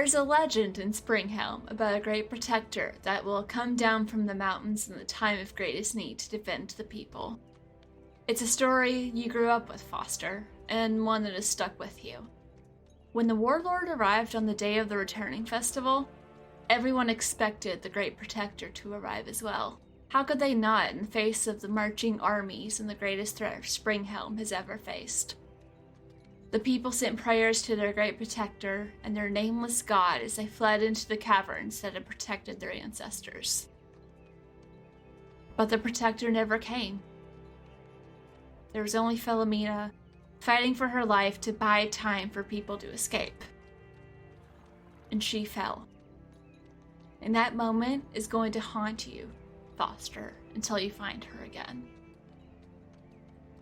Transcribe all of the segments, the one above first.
There's a legend in Springhelm about a great protector that will come down from the mountains in the time of greatest need to defend the people. It's a story you grew up with, Foster, and one that has stuck with you. When the warlord arrived on the day of the returning festival, everyone expected the great protector to arrive as well. How could they not in the face of the marching armies and the greatest threat Springhelm has ever faced? The people sent prayers to their great protector and their nameless god as they fled into the caverns that had protected their ancestors. But the protector never came. There was only Philomena fighting for her life to buy time for people to escape. And she fell. And that moment is going to haunt you, Foster, until you find her again.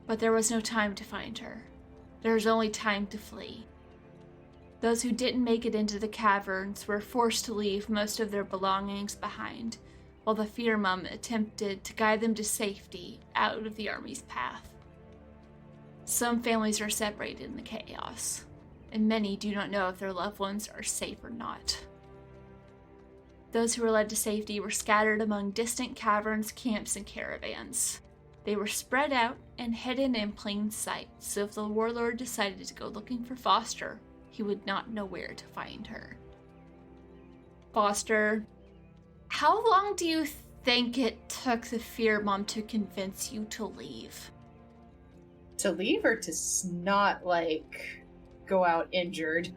But there was no time to find her. There was only time to flee. Those who didn't make it into the caverns were forced to leave most of their belongings behind, while the Firmum attempted to guide them to safety out of the army's path. Some families are separated in the chaos, and many do not know if their loved ones are safe or not. Those who were led to safety were scattered among distant caverns, camps, and caravans. They were spread out and hidden in plain sight, so if the warlord decided to go looking for Foster, he would not know where to find her. Foster, how long do you think it took the Firmum to convince you to leave? To leave or to not, go out injured?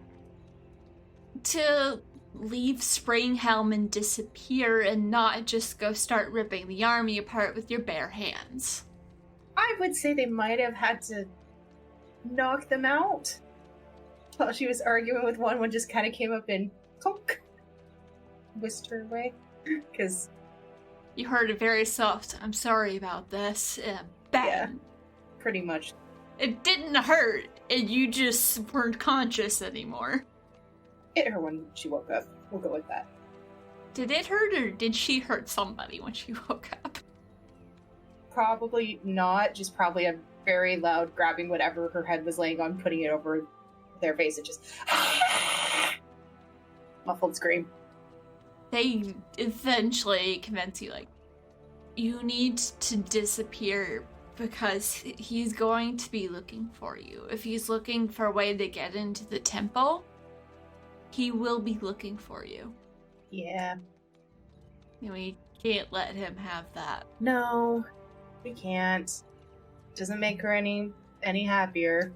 To leave Springhelm and disappear and not just go start ripping the army apart with your bare hands. I would say they might have had to knock them out. While she was arguing with one just kind of came up and clunk, whisked her away. Because you heard a very soft, "I'm sorry about this," bang. Yeah, pretty much. It didn't hurt, and you just weren't conscious anymore. It hurt when she woke up. We'll go with that. Did it hurt, or did she hurt somebody when she woke up? Probably not, just probably a very loud grabbing whatever her head was laying on, putting it over their face, and just muffled scream. They eventually convince you, you need to disappear because he's going to be looking for you. If he's looking for a way to get into the temple, he will be looking for you. Yeah. And we can't let him have that. No, we can't. Doesn't make her any happier.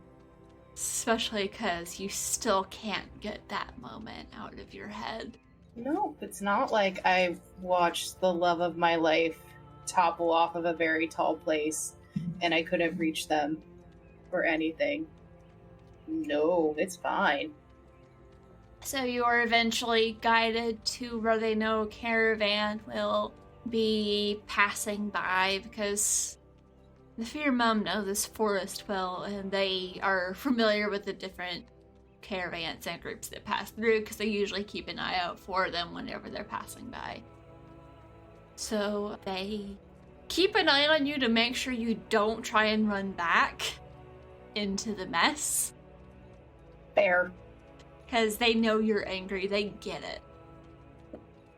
Especially because you still can't get that moment out of your head. No, it's not like I've watched the love of my life topple off of a very tall place and I couldn't reach them or anything. No, it's fine. So you are eventually guided to where they know a caravan will be passing by, because the Firmum know this forest well, and they are familiar with the different caravans and groups that pass through, because they usually keep an eye out for them whenever they're passing by. So they keep an eye on you to make sure you don't try and run back into the mess. Fair. Because they know you're angry, they get it.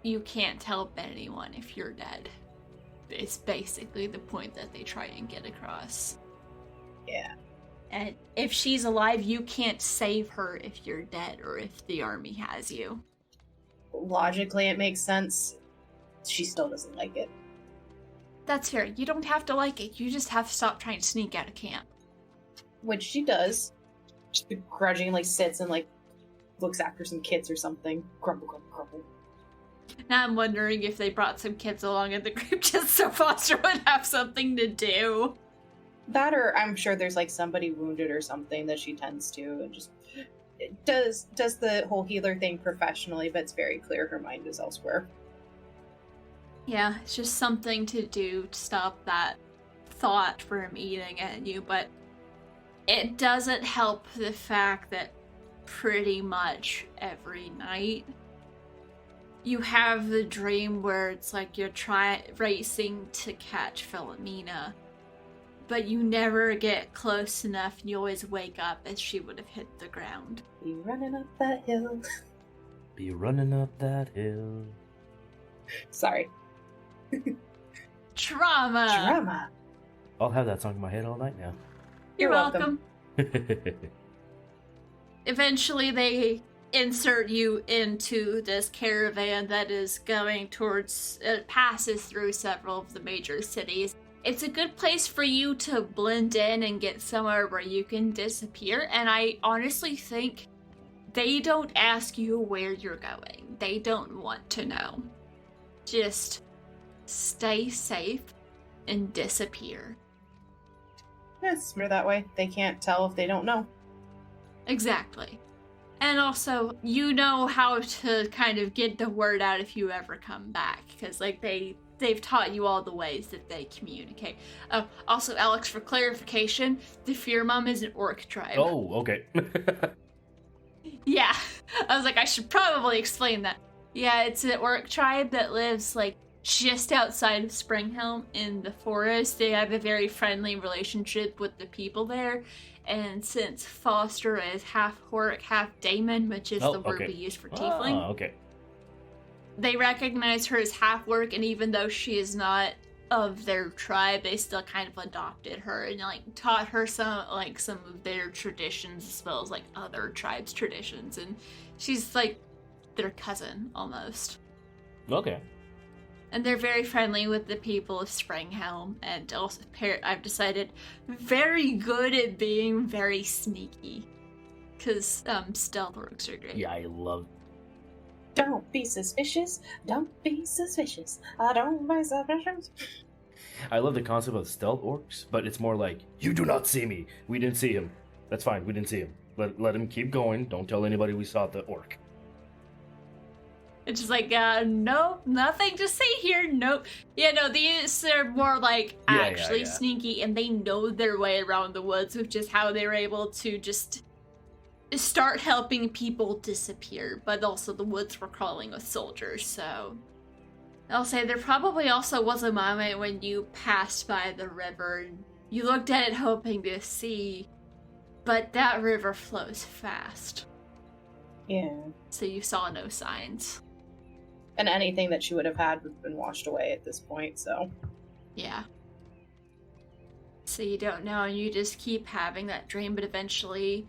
You can't help anyone if you're dead. It's basically the point that they try and get across. Yeah. And if she's alive, you can't save her if you're dead or if the army has you. Logically, it makes sense. She still doesn't like it. That's fair. You don't have to like it. You just have to stop trying to sneak out of camp. Which she does. She begrudgingly sits and, looks after some kids or something. Grumble, grumble, grumble. Now I'm wondering if they brought some kids along in the group just so Foster would have something to do. That, or I'm sure there's somebody wounded or something that she tends to, and just does the whole healer thing professionally, but it's very clear her mind is elsewhere. Yeah, it's just something to do to stop that thought from eating at you, but it doesn't help the fact that pretty much every night you have the dream where it's you're racing to catch Philomena, but you never get close enough, and you always wake up as she would have hit the ground. You running up that hill. Be running up that hill. Sorry. Trauma. Drama. I'll have that song in my head all night now. You're welcome. Okay. Eventually, they insert you into this caravan that is going towards, it passes through several of the major cities. It's a good place for you to blend in and get somewhere where you can disappear, and I honestly think they don't ask you where you're going. They don't want to know. Just stay safe and disappear. It's smarter that way. They can't tell if they don't know. Exactly. And also, you know how to kind of get the word out if you ever come back, because like they've taught you all the ways that they communicate. Also, Alex, for clarification, the Firmum is an orc tribe. Oh, okay. Yeah, I was like, I should probably explain that. Yeah, it's an orc tribe that lives like just outside of Springhelm in the forest. They have a very friendly relationship with the people there. And since Foster is half orc, half daemon, which is the word we use for tiefling, Okay. they recognize her as half orc, and even though she is not of their tribe, they still kind of adopted her and like taught her some of their traditions as well as like other tribes' traditions, and she's like their cousin almost. Okay. And they're very friendly with the people of Springhelm, and also I've decided very good at being very sneaky, because stealth orcs are great. Yeah, I love. Don't be suspicious. Don't be suspicious. I don't be suspicious. I love the concept of stealth orcs, but it's more like, you do not see me. We didn't see him. That's fine. We didn't see him. Let him keep going. Don't tell anybody we saw the orc. It's just like, nope, nothing to see here, nope. Yeah, no, these are more like actually sneaky, and they know their way around the woods, which is how they were able to just start helping people disappear, but also the woods were crawling with soldiers, so... I'll say there probably also was a moment when you passed by the river, and you looked at it hoping to see, but that river flows fast. Yeah. So you saw no signs. And anything that she would have had would have been washed away at this point, so... Yeah. So you don't know, and you just keep having that dream, but eventually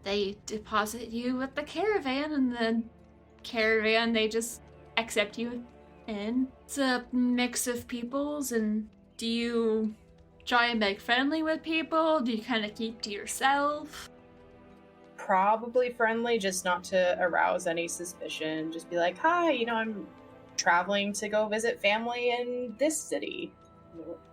they deposit you with the caravan, and the caravan, they just accept you in. It's a mix of peoples, and do you try and make friendly with people? Do you kind of keep to yourself? Probably friendly, just not to arouse any suspicion. Just be like, hi, I'm traveling to go visit family in this city.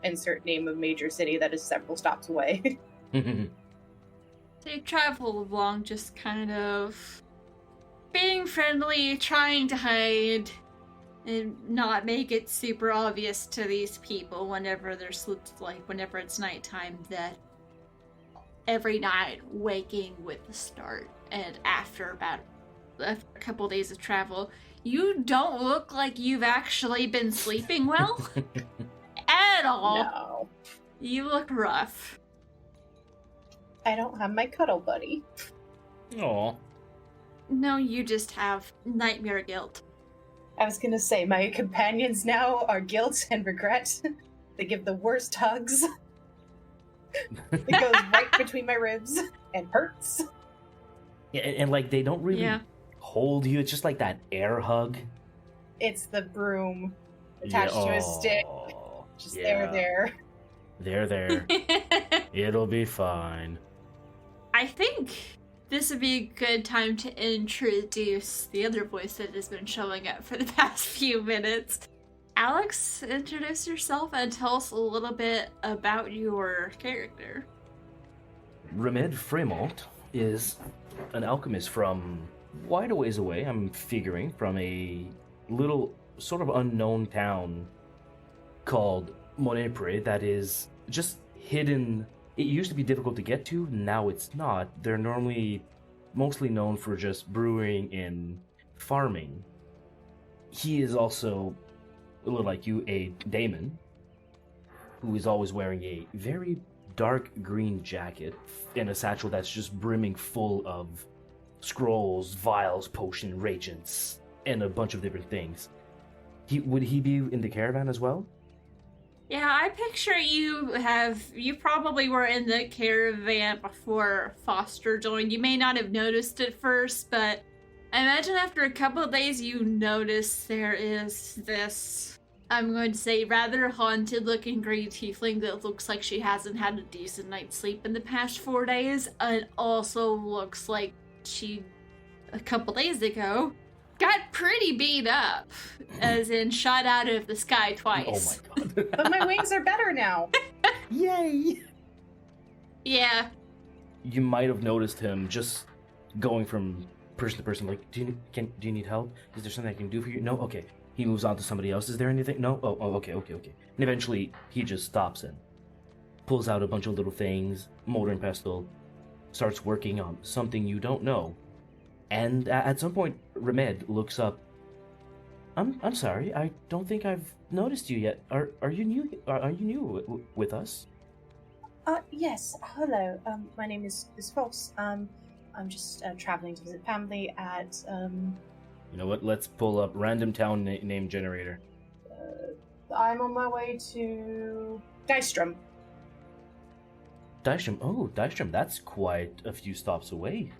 Insert name of major city that is several stops away. So you travel along just kind of being friendly, trying to hide, and not make it super obvious to these people whenever whenever it's nighttime, that every night waking with the start, and after a couple days of travel, you don't look like you've actually been sleeping well at all. No. You look rough. I don't have my cuddle buddy. Aw. No, you just have nightmare guilt. I was gonna say, my companions now are guilt and regret. They give the worst hugs. It goes right between my ribs and hurts. Yeah, and like they don't really hold you. It's just like that air hug. It's the broom attached to a stick. Just there. There. It'll be fine. I think this would be a good time to introduce the other voice that has been showing up for the past few minutes. Alex, introduce yourself and tell us a little bit about your character. Remede Fremont is an alchemist from quite a ways away, I'm figuring, from a little sort of unknown town called Monepre that is just hidden. It used to be difficult to get to, now it's not. They're normally mostly known for just brewing and farming. He is also, a little like you, a daemon who is always wearing a very dark green jacket and a satchel that's just brimming full of scrolls, vials, potion, reagents, and a bunch of different things. Would he be in the caravan as well? Yeah, I picture you probably were in the caravan before Foster joined. You may not have noticed it first, but I imagine after a couple of days you notice there is this, I'm going to say, rather haunted looking green tiefling that looks like she hasn't had a decent night's sleep in the past 4 days, and also looks like she, a couple days ago, got pretty beat up, as in shot out of the sky twice. Oh my god. But my wings are better now. Yay! Yeah. You might have noticed him just going from person to person, like, do you need help? Is there something I can do for you? No? Okay. He moves on to somebody else. Is there anything? No? Oh, okay. And eventually, he just stops and pulls out a bunch of little things, mortar and pestle, starts working on something you don't know. And at some point, Remede looks up. I'm sorry, I don't think I've noticed you yet. Are you new? Are you new with us? Yes. Hello. My name is Foss. I'm just traveling to visit family at You know what? Let's pull up random town name generator. I'm on my way to Dystrom. Dystrom. Oh, Dystrom. That's quite a few stops away.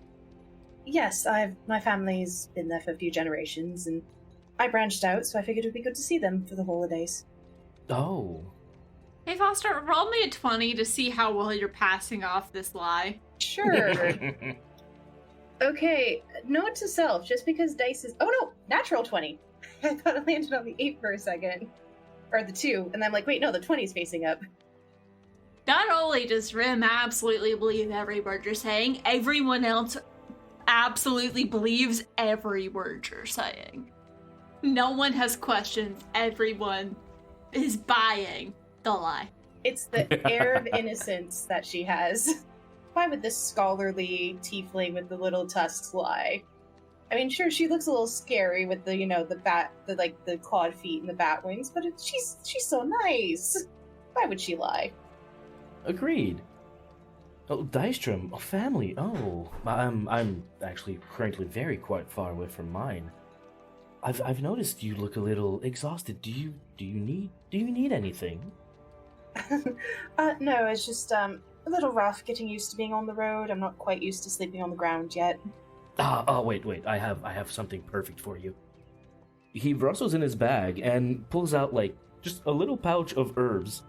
Yes, my family's been there for a few generations, and I branched out, so I figured it would be good to see them for the holidays. Oh. Hey Foster, roll me a 20 to see how well you're passing off this lie. Sure. Okay, note to self, just because dice is... Oh no, natural 20. I thought it landed on the 8 for a second. Or the 2, and I'm like, wait, no, the 20's facing up. Not only does Rim absolutely believe every word you're saying, everyone else absolutely believes every word you're saying. No one has questions. Everyone is buying the lie. It's the air of innocence that she has. Why would this scholarly tiefling with the little tusks lie? I mean, sure, she looks a little scary with the, the clawed feet and the bat wings, but she's so nice. Why would she lie? Agreed. Oh, Dystrom, a family. Oh, I'm actually currently very quite far away from mine. I've noticed you look a little exhausted. Do you need anything? No, it's just a little rough getting used to being on the road. I'm not quite used to sleeping on the ground yet. Wait. I have something perfect for you. He rustles in his bag and pulls out like just a little pouch of herbs.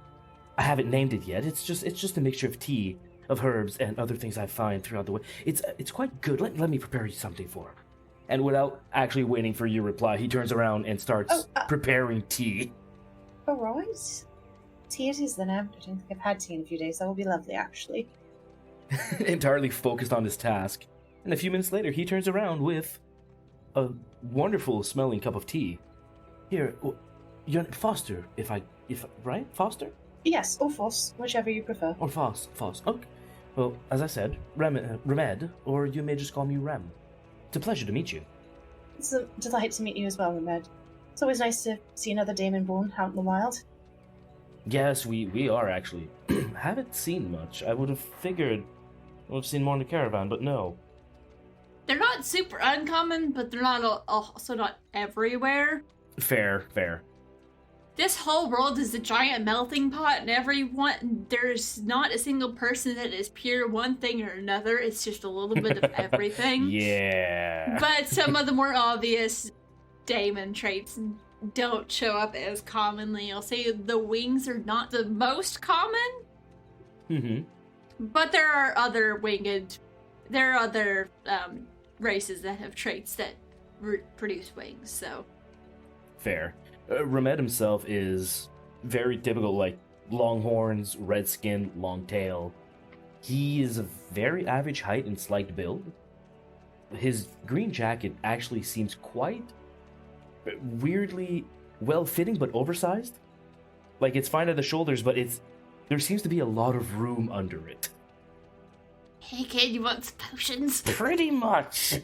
I haven't named it yet. It's just a mixture of tea, of herbs, and other things I find throughout the way. It's quite good. Let me prepare you something for. And without actually waiting for your reply, he turns around and starts preparing tea. All right. Tea it is then. I don't think I've had tea in a few days. That will be lovely, actually. Entirely focused on his task. And a few minutes later, he turns around with a wonderful smelling cup of tea. Here, you're Foster, right? Foster? Yes, or Foss, whichever you prefer. Or Foss. Okay. Well, as I said, Remede, or you may just call me Rem. It's a pleasure to meet you. It's a delight to meet you as well, Remede. It's always nice to see another Damon born out in the wild. Yes, we are actually. Haven't seen much. I would have figured we'll have seen more in the caravan, but no. They're not super uncommon, but they're not also not everywhere. Fair. This whole world is a giant melting pot, and there's not a single person that is pure one thing or another. It's just a little bit of everything. Yeah. But some of the more obvious Damon traits don't show up as commonly. I'll say the wings are not the most common. Mm-hmm. But there are other races that have traits that produce wings, so. Fair. Remede himself is very typical, like, long horns, red skin, long tail. He is a very average height and slight build. His green jacket actually seems quite weirdly well-fitting but oversized. Like, it's fine at the shoulders, but there seems to be a lot of room under it. Hey kid, you want some potions? Pretty much.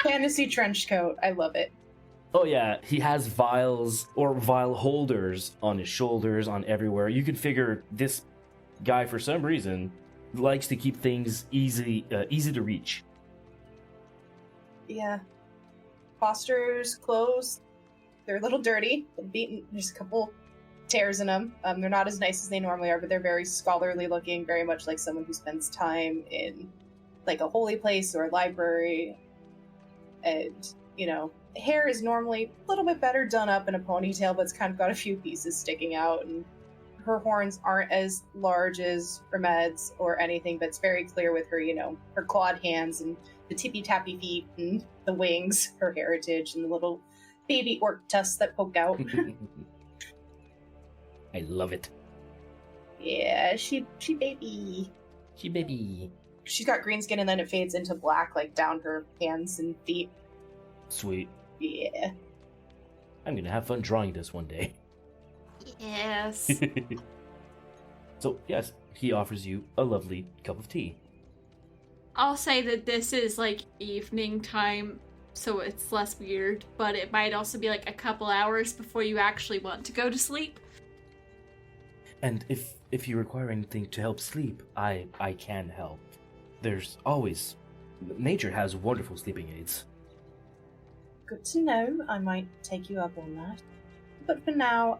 Fantasy trench coat. I love it. Oh yeah, he has vials or vial holders on his shoulders, on everywhere. You can figure this guy, for some reason, likes to keep things easy to reach. Yeah. Foster's clothes, they're a little dirty, beaten. There's a couple tears in them. They're not as nice as they normally are, but they're very scholarly looking, very much like someone who spends time in like a holy place or a library. And, hair is normally a little bit better done up in a ponytail, but it's kind of got a few pieces sticking out, and her horns aren't as large as Remede's or anything, but it's very clear with her, her clawed hands and the tippy-tappy feet and the wings, her heritage, and the little baby orc tusks that poke out. I love it. Yeah, she baby. She baby. She's got green skin and then it fades into black, like down her hands and feet. Sweet. Yeah. I'm gonna have fun drawing this one day. Yes. So, yes, he offers you a lovely cup of tea. I'll say that this is like evening time, so it's less weird, but it might also be like a couple hours before you actually want to go to sleep. And if you require anything to help sleep, I can help. There's always... Nature has wonderful sleeping aids. Good to know. I might take you up on that. But for now,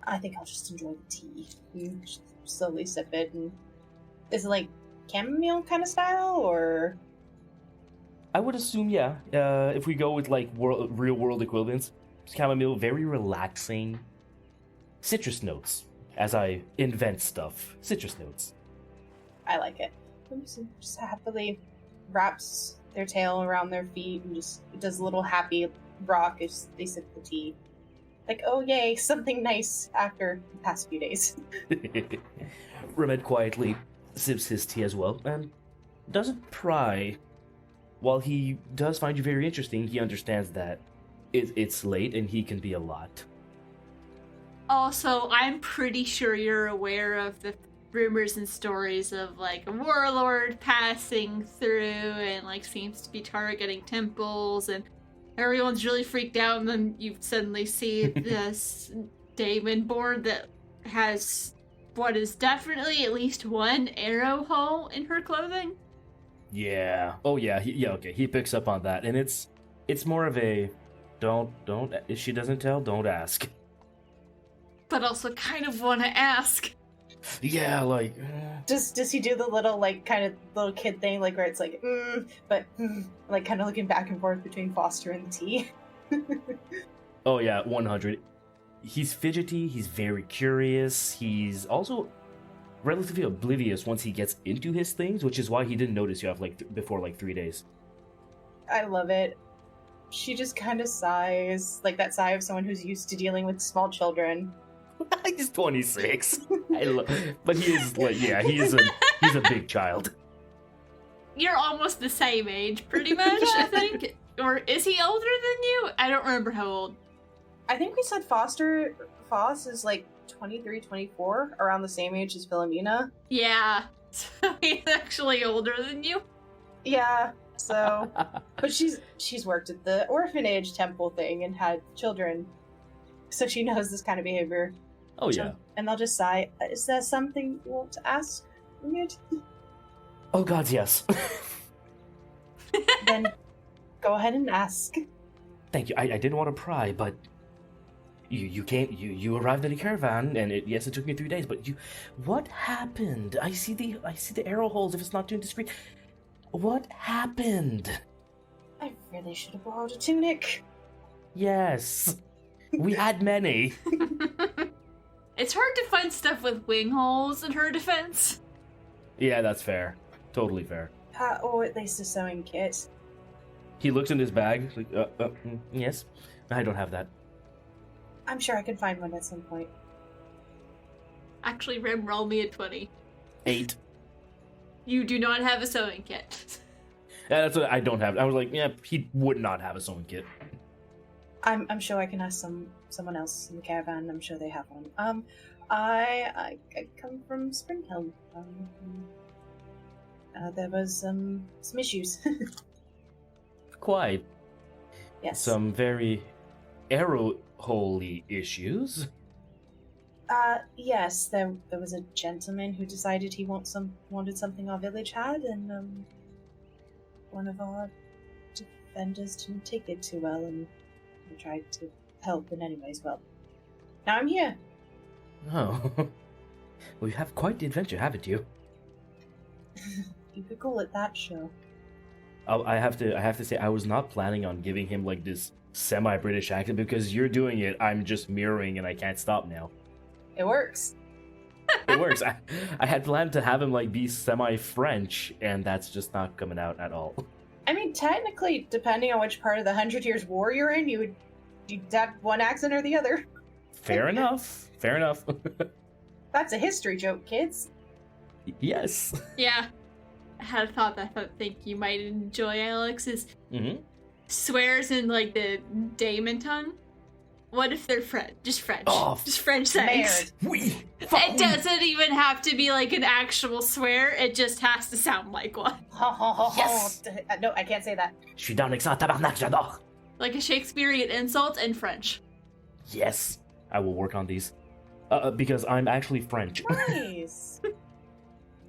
I think I'll just enjoy the tea. You slowly sip it, and is it like chamomile kind of style, or? I would assume, yeah. If we go with like real world equivalents, chamomile, very relaxing. Citrus notes, as I invent stuff. Citrus notes. I like it. Just happily wraps their tail around their feet and just does a little happy rock as they sip the tea. Like, oh yay, something nice after the past few days. Remede quietly sips his tea as well, and doesn't pry. While he does find you very interesting, he understands that it's late and he can be a lot. Also, I'm pretty sure you're aware of the rumors and stories of like a warlord passing through and like seems to be targeting temples, and everyone's really freaked out, and then you suddenly see this daemon board that has what is definitely at least one arrow hole in her clothing. Yeah. Oh yeah. Okay. He picks up on that, and it's more of a don't. If she doesn't tell, don't ask. But also kind of want to ask. Yeah, like. Does he do the little like kind of little kid thing, like where it's like, like kind of looking back and forth between Foster and the tea? Oh yeah, 100. He's fidgety. He's very curious. He's also relatively oblivious once he gets into his things, which is why he didn't notice you have before 3 days. I love it. She just kind of sighs, like that sigh of someone who's used to dealing with small children. He's 26. But he is he's a big child. You're almost the same age, pretty much, I think. Or is he older than you? I don't remember how old. I think we said Foss is like 23, 24, around the same age as Philomena. Yeah, so he's actually older than you. Yeah, so, but she's worked at the orphanage temple thing and had children, so she knows this kind of behavior. Oh yeah. And they'll just sigh. Is there something you want to ask, Remede? Oh God, yes. Then go ahead and ask. Thank you. I didn't want to pry, but you arrived in a caravan, and it took me 3 days. But what happened? I see the arrow holes. If it's not too discreet, what happened? I really should have borrowed a tunic. Yes, we had many. It's hard to find stuff with wing holes in her defense. Yeah, that's fair. Totally fair. Or at least a sewing kit. He looks in his bag. Like, yes, I don't have that. I'm sure I can find one at some point. Actually, Rem, roll me a 20. 8. You do not have a sewing kit. Yeah, that's what I don't have. I was like, yeah, he would not have a sewing kit. I'm sure I can ask someone else in the caravan. I'm sure they have one. I come from Springhelm. There was some issues. Quite. Yes. Some very arrow-holy issues. Yes, there was a gentleman who decided he wanted something our village had, and one of our defenders didn't take it too well, and we tried to help in any ways. Well, now I'm here. Oh. Well, you have quite the adventure, haven't you? You could call it that, sure. I have to say, I was not planning on giving him like this semi-British accent, because you're doing it, I'm just mirroring and I can't stop now. It works. It works. I had planned to have him like be semi-French, and that's just not coming out at all. I mean, technically, depending on which part of the 100 Years' War you're in, you'd have one accent or the other. Fair enough. Fair enough. That's a history joke, kids. Yes. Yeah. I had a thought that I think you might enjoy, Alex, is swears in like the Damon tongue. What if they're French? Just French. Oh, just French sayings. It doesn't even have to be like an actual swear. It just has to sound like one. Yes. No, I can't say that. Je suis dans l'excellent tabarnak, j'adore. Like a Shakespearean insult in French. Yes. I will work on these. Because I'm actually French. Nice.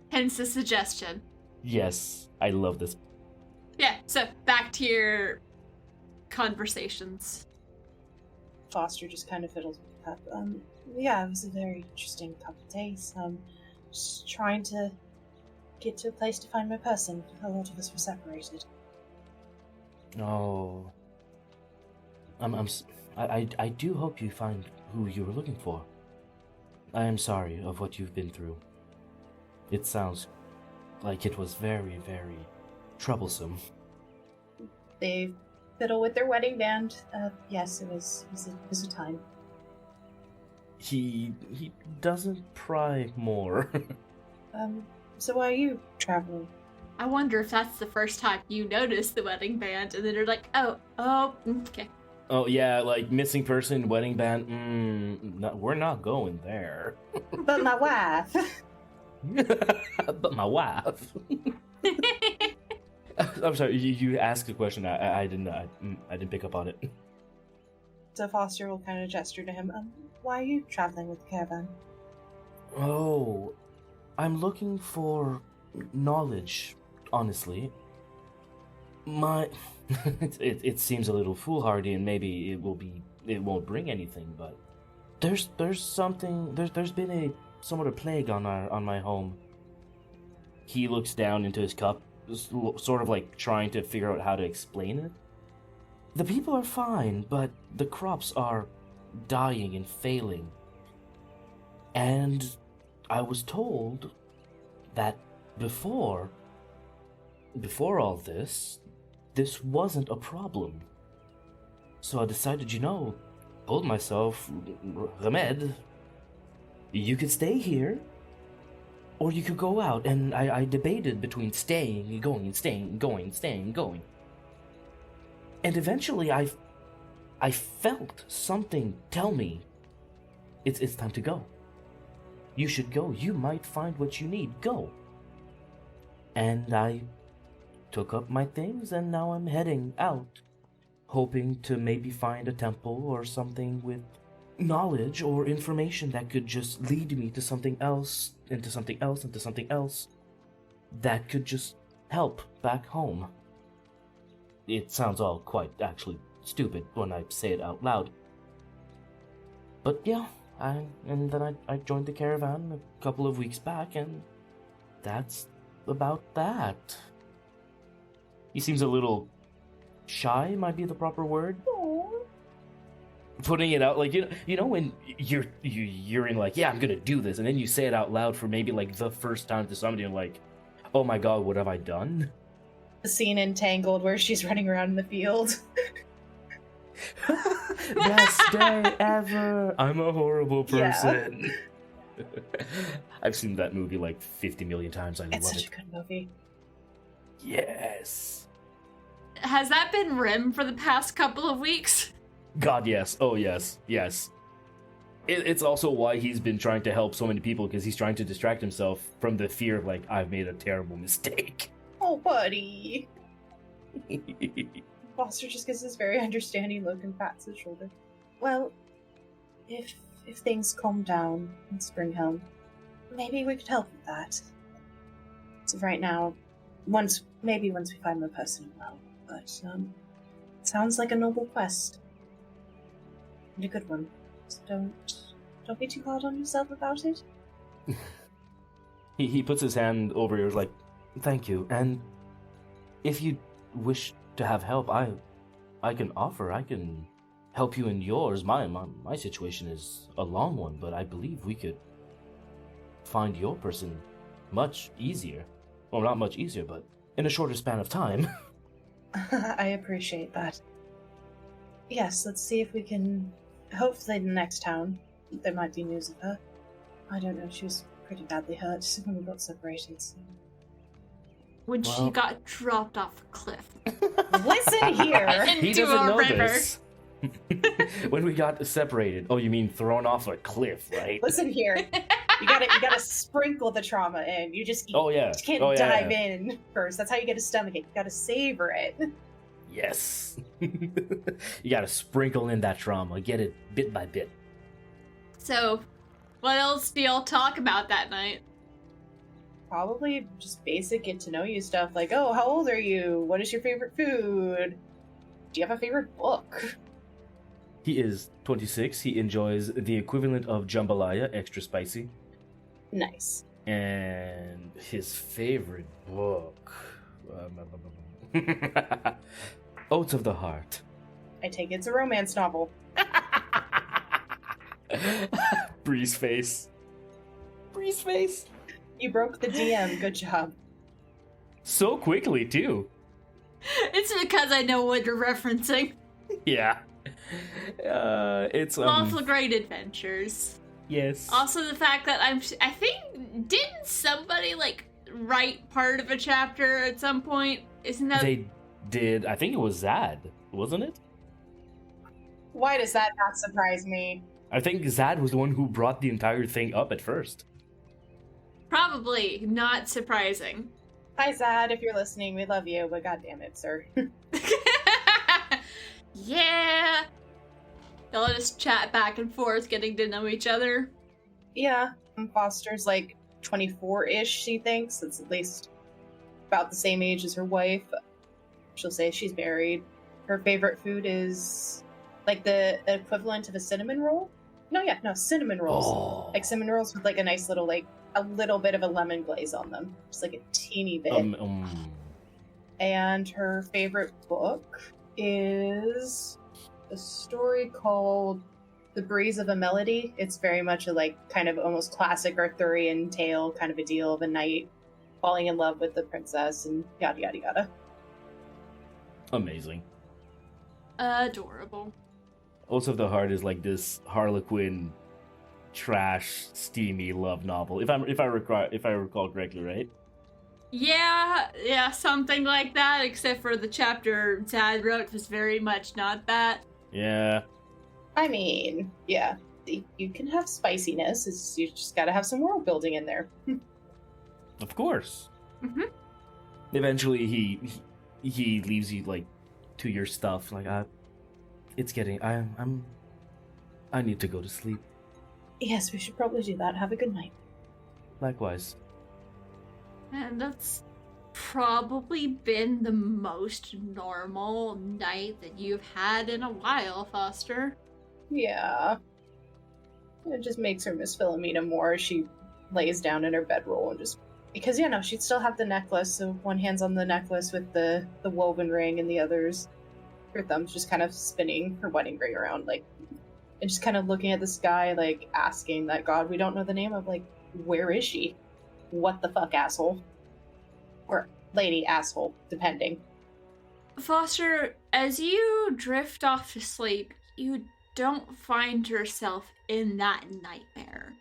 Hence the suggestion. Yes. I love this. Yeah, so back to your conversations. Foster just kind of fiddles with the cup. Yeah, it was a very interesting couple of days. Just trying to get to a place to find my person. A lot of us were separated. Oh. I do hope you find who you were looking for. I am sorry of what you've been through. It sounds like it was very, very troublesome. They fiddle with their wedding band. Yes, it was a time. He doesn't pry more. So why are you traveling? I wonder if that's the first time you noticed the wedding band, and then you're like, oh, okay. Oh yeah, like missing person, wedding band. No, we're not going there. But my wife. But my wife. I'm sorry. You asked a question. I didn't pick up on it. So Foster will kind of gesture to him. Why are you traveling with the caravan? Oh, I'm looking for knowledge. Honestly, it seems a little foolhardy, and maybe it won't bring anything. But there's been a somewhat of plague on my home. He looks down into his cup, sort of like trying to figure out how to explain it. The people are fine, but the crops are dying and failing. And I was told that before all this wasn't a problem. So I decided, told myself, Remede, you could stay here, or you could go out. And I debated between staying and going and staying and going and staying and going. And eventually I felt something tell me, it's time to go. You should go. You might find what you need. Go. And I took up my things, and now I'm heading out, hoping to maybe find a temple or something with knowledge or information that could just lead me to something else, into something else, into something else, that could just help back home. It sounds all quite actually stupid when I say it out loud. But yeah, and then I joined the caravan a couple of weeks back, and that's about that. He seems a little shy, might be the proper word. Aww. Putting it out, like, you know when you're in like, yeah, I'm gonna do this, and then you say it out loud for maybe like the first time to somebody, and like, oh my god, what have I done? The scene in Tangled where she's running around in the field. Best day ever. I'm a horrible person. Yeah. I've seen that movie like 50 million times. I love it. It's such a good movie. Yes. Has that been Rim for the past couple of weeks? God, yes. Oh, yes. Yes. It's also why he's been trying to help so many people, because he's trying to distract himself from the fear of, like, I've made a terrible mistake. Oh, buddy. Foster just gives this very understanding look and pats his shoulder. Well, if if things calm down in Springhelm, maybe we could help with that. So right now, once we find the person well, but sounds like a noble quest. And a good one. So don't be too hard on yourself about it. He puts his hand over yours like, thank you, and if you wish to have help, I can help you in yours. My situation is a long one, but I believe we could find your person much easier. Well, not much easier, but in a shorter span of time. I appreciate that. Yes, let's see if we can... Hopefully in the next town, there might be news of her. I don't know, she was pretty badly hurt when we got separated, so... When she got dropped off a cliff. Listen here! He Into doesn't a know river. this. When we got separated. Oh, you mean thrown off a cliff, right? Listen here. You gotta sprinkle the trauma in. You just can't dive in first. That's how you get a stomachache. You gotta savor it. Yes. You gotta sprinkle in that trauma. Get it bit by bit. So, what else do y'all talk about that night? Probably just basic get to know you stuff like, oh, how old are you? What is your favorite food? Do you have a favorite book? He is 26. He enjoys the equivalent of jambalaya, extra spicy. Nice. And his favorite book... Oaths of the Heart. I take it's a romance novel. Breeze face. Breeze face. You broke the DM. Good job. So quickly, too. It's because I know what you're referencing. Yeah. It's Lawful Great Adventures. Yes. Also the fact that I think, didn't somebody, write part of a chapter at some point? Isn't that... They did. I think it was Zad, wasn't it? Why does that not surprise me? I think Zad was the one who brought the entire thing up at first. Probably not surprising. Hi, Zad, if you're listening, we love you, but goddamn it, sir. Yeah! They'll just chat back and forth, getting to know each other. Yeah, Foster's 24-ish, she thinks. It's at least about the same age as her wife. She'll say she's married. Her favorite food is the equivalent of a cinnamon roll. No, cinnamon rolls. Oh. Cinnamon rolls with a nice little a little bit of a lemon glaze on them, just a teeny bit. And her favorite book is a story called The Breeze of a Melody. It's very much a kind of almost classic Arthurian tale kind of a deal of a knight falling in love with the princess and yada yada yada. Amazing. Adorable. Oaths of the Heart is this Harlequin trash steamy love novel. If I recall correctly, right? Yeah, something like that, except for the chapter Zad wrote was very much not that. Yeah. I mean, yeah, you can have spiciness. You just gotta have some world building in there. Of course. Mm-hmm. Eventually, he leaves you to your stuff. It's getting. I need to go to sleep. Yes, we should probably do that. Have a good night. Likewise. And that's probably been the most normal night that you've had in a while, Foster. Yeah. It just makes her miss Philomena more. She lays down in her bedroll and just... Because, she'd still have the necklace, so one hand's on the necklace with the woven ring and the others. Her thumb's just kind of spinning her wedding ring around, and just kind of looking at the sky, asking that god we don't know the name of, where is she? What the fuck, asshole? Or lady asshole, depending. Foster, as you drift off to sleep, you don't find yourself in that nightmare.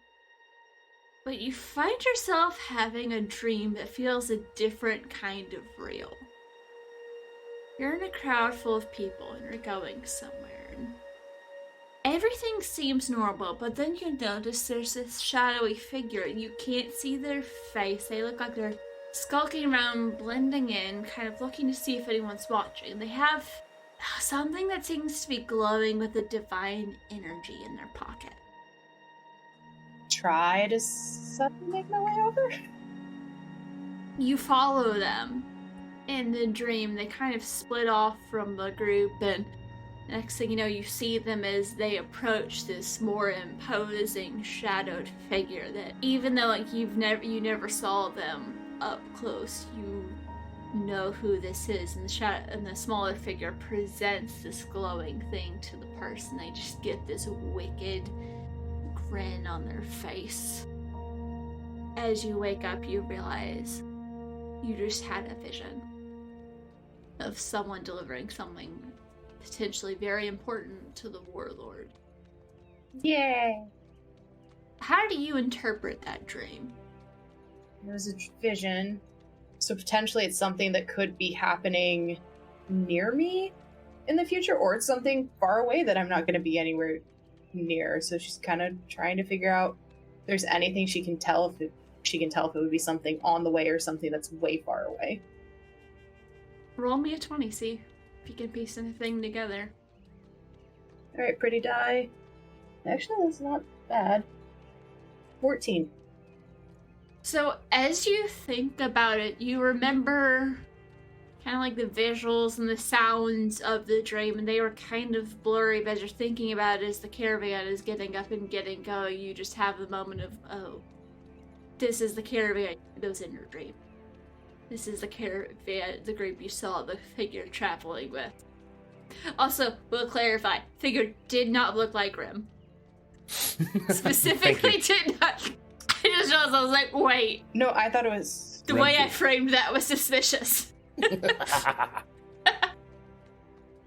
But you find yourself having a dream that feels a different kind of real. You're in a crowd full of people and you're going somewhere. And everything seems normal, but then you notice there's this shadowy figure and you can't see their face. They look like they're skulking around, blending in, kind of looking to see if anyone's watching. They have something that seems to be glowing with a divine energy in their pocket. try to make my way over? You follow them. In the dream, they kind of split off from the group, and next thing you know, you see them as they approach this more imposing, shadowed figure that, even though like you never saw them up close, you know who this is, and the smaller figure presents this glowing thing to the person. They just get this wicked grin on their face. As you wake up, you realize you just had a vision of someone delivering something potentially very important to the warlord. Yay! How do you interpret that dream? It was a vision, so potentially it's something that could be happening near me in the future, or it's something far away that I'm not going to be anywhere near. So she's kind of trying to figure out if there's anything she can tell, if it would be something on the way or something that's way far away. Roll me a 20, see if you can piece anything together. Alright, pretty die. Actually, that's not bad. 14. So as you think about it, you remember kind of like the visuals and the sounds of the dream, and they were kind of blurry, but as you're thinking about it, as the caravan is getting up and getting going, you just have the moment of, oh, this is the caravan that was in your dream. This is the caravan, the group you saw the figure traveling with. Also, we'll clarify, figure did not look like Grim. Specifically did not. I was like, wait. No, I thought it was... The way I framed that was suspicious.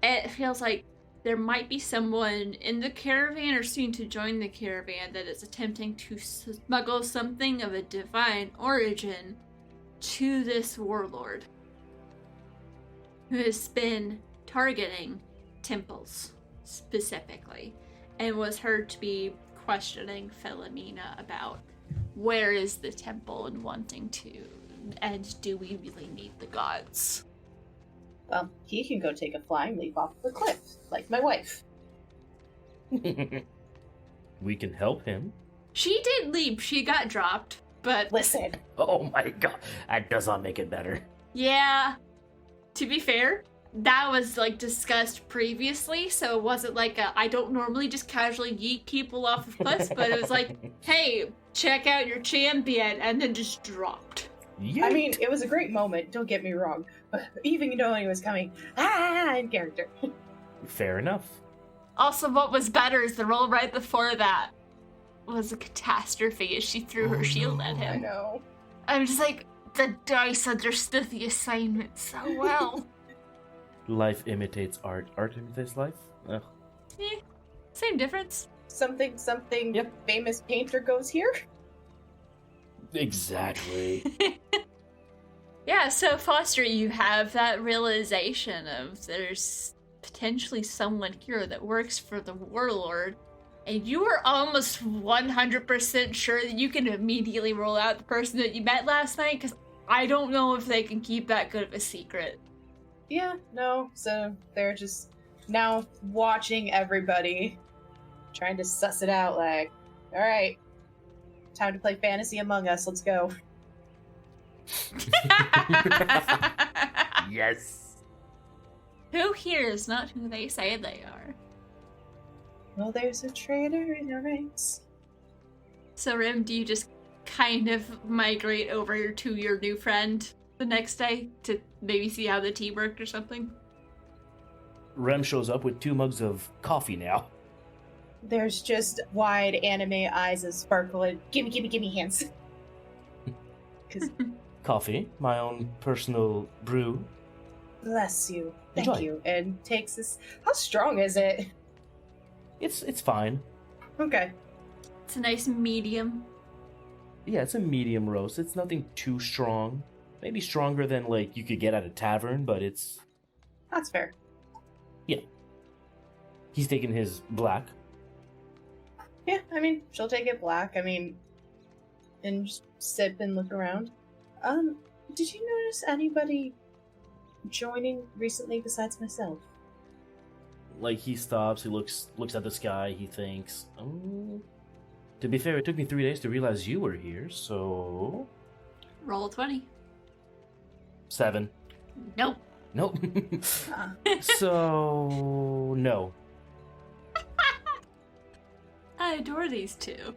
It feels like there might be someone in the caravan or soon to join the caravan that is attempting to smuggle something of a divine origin to this warlord who has been targeting temples specifically and was heard to be questioning Philomena about where is the temple and wanting to, and do we really need the gods? Well, he can go take a flying leap off the cliff, like my wife. We can help him. She did leap, she got dropped, but... Listen. Oh my god, that does not make it better. Yeah, to be fair, that was like discussed previously, so it wasn't like I don't normally just casually yeet people off of cliffs, but it was like, hey, check out your champion, and then just dropped. Yeet. I mean, it was a great moment, don't get me wrong, but even knowing it was coming, in character. Fair enough. Also, what was better is the roll right before that was a catastrophe as she threw her shield at him. I know. I'm just like, the dice understood the assignment so well. Life imitates art. Art imitates life? Ugh. Same difference. Something, Yep. famous painter goes here? Exactly. Yeah, so Foster, you have that realization of there's potentially someone here that works for the warlord, and you are almost 100% sure that you can immediately roll out the person that you met last night, because I don't know if they can keep that good of a secret. Yeah, no, so they're just now watching everybody, trying to suss it out like, alright, time to play Fantasy Among Us, let's go. Yes. Who here is not who they say they are? Well, there's a traitor in the ranks. So, Rim, do you just kind of migrate over to your new friend the next day to maybe see how the tea worked or something? Rem shows up with 2 mugs of coffee now. There's just wide anime eyes that sparkle and gimme hands. 'Cause Coffee, my own personal brew. bless you, thank Enjoy. you, and takes this. How strong is it? It's fine. Okay. It's a nice medium. Yeah, it's a medium roast. It's nothing too strong. Maybe stronger than like you could get at a tavern, but it's... That's fair. Yeah. He's taking his black. Yeah, I mean, she'll take it black. I mean, and just sip and look around. Did you notice anybody joining recently besides myself? Like he stops, he looks at the sky, he thinks, To be fair, it took me 3 days to realize you were here, so... Roll 20. 7. Nope. Nope. So... no. I adore these two.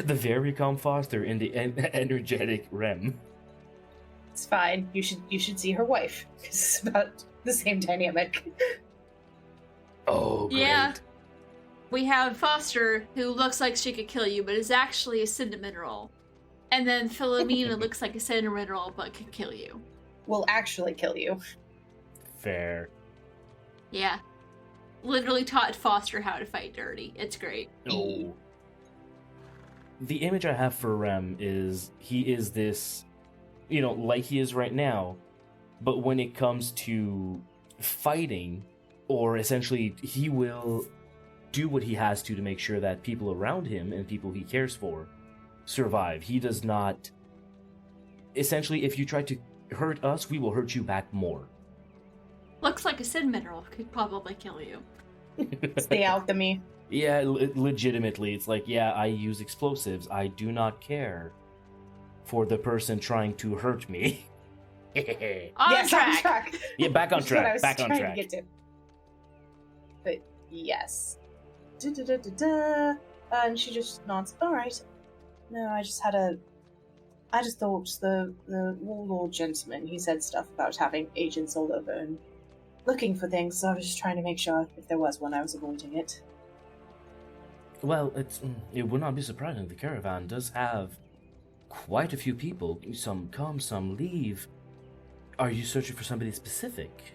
The very calm Foster and the energetic Rem. It's fine. You should see her wife, because it's about the same dynamic. Oh, great. Yeah. We have Foster, who looks like she could kill you, but is actually a cinnamon roll. And then Philomena looks like a cinnamon roll, but could kill you. Will actually kill you. Fair. Yeah. Literally taught Foster how to fight dirty. It's great. Oh. The image I have for Rem is he is this, like he is right now, but when it comes to fighting, or essentially he will do what he has to make sure that people around him and people he cares for survive. He does not... Essentially, if you try to hurt us, we will hurt you back more. Looks like a cinnamon roll could probably kill you. It's the alchemy. Yeah, legitimately. It's like, yeah, I use explosives. I do not care for the person trying to hurt me. On track. Yeah, back on That's what I track. was Back on trying track. to get to. But yes. And she just nods. All right. No, I just thought the warlord gentleman, he said stuff about having agents all over and looking for things, so I was just trying to make sure if there was one, I was avoiding it. Well, it would not be surprising. The caravan does have quite a few people. Some come, some leave. Are you searching for somebody specific?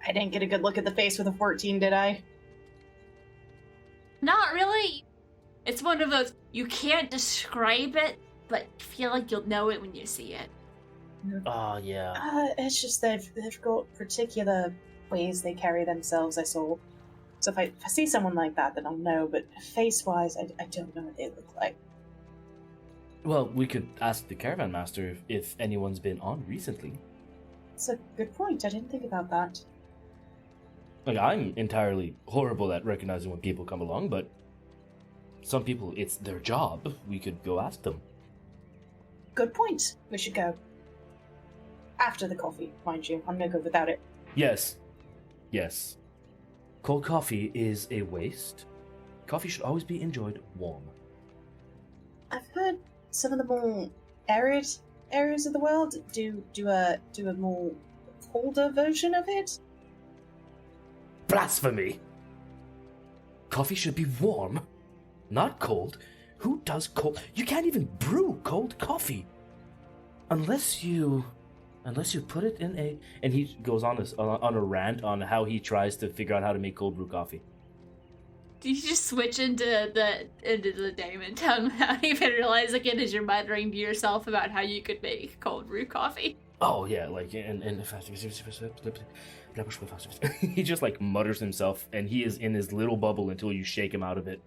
I didn't get a good look at the face with a 14, did I? Not really. It's one of those, you can't describe it, but feel like you'll know it when you see it. Oh, yeah. It's just they've got particular ways they carry themselves, I saw. So if I see someone like that, then I'll know, but face-wise, I don't know what they look like. Well, we could ask the caravan master if anyone's been on recently. It's a good point. I didn't think about that. Like, I'm entirely horrible at recognizing when people come along, but some people, it's their job. We could go ask them. Good point. We should go. After the coffee, mind you. I'm no good without it. Yes. Yes. Cold coffee is a waste. Coffee should always be enjoyed warm. I've heard some of the more arid areas of the world do a more colder version of it. Blasphemy! Coffee should be warm, not cold. Who does cold? You can't even brew cold coffee unless you put it in a. And he goes on a rant on how he tries to figure out how to make cold brew coffee. Do you just switch into the Damon tongue without even realizing it as you're muttering to yourself about how you could make cold brew coffee? Oh yeah, like and he just like mutters himself, and he is in his little bubble until you shake him out of it.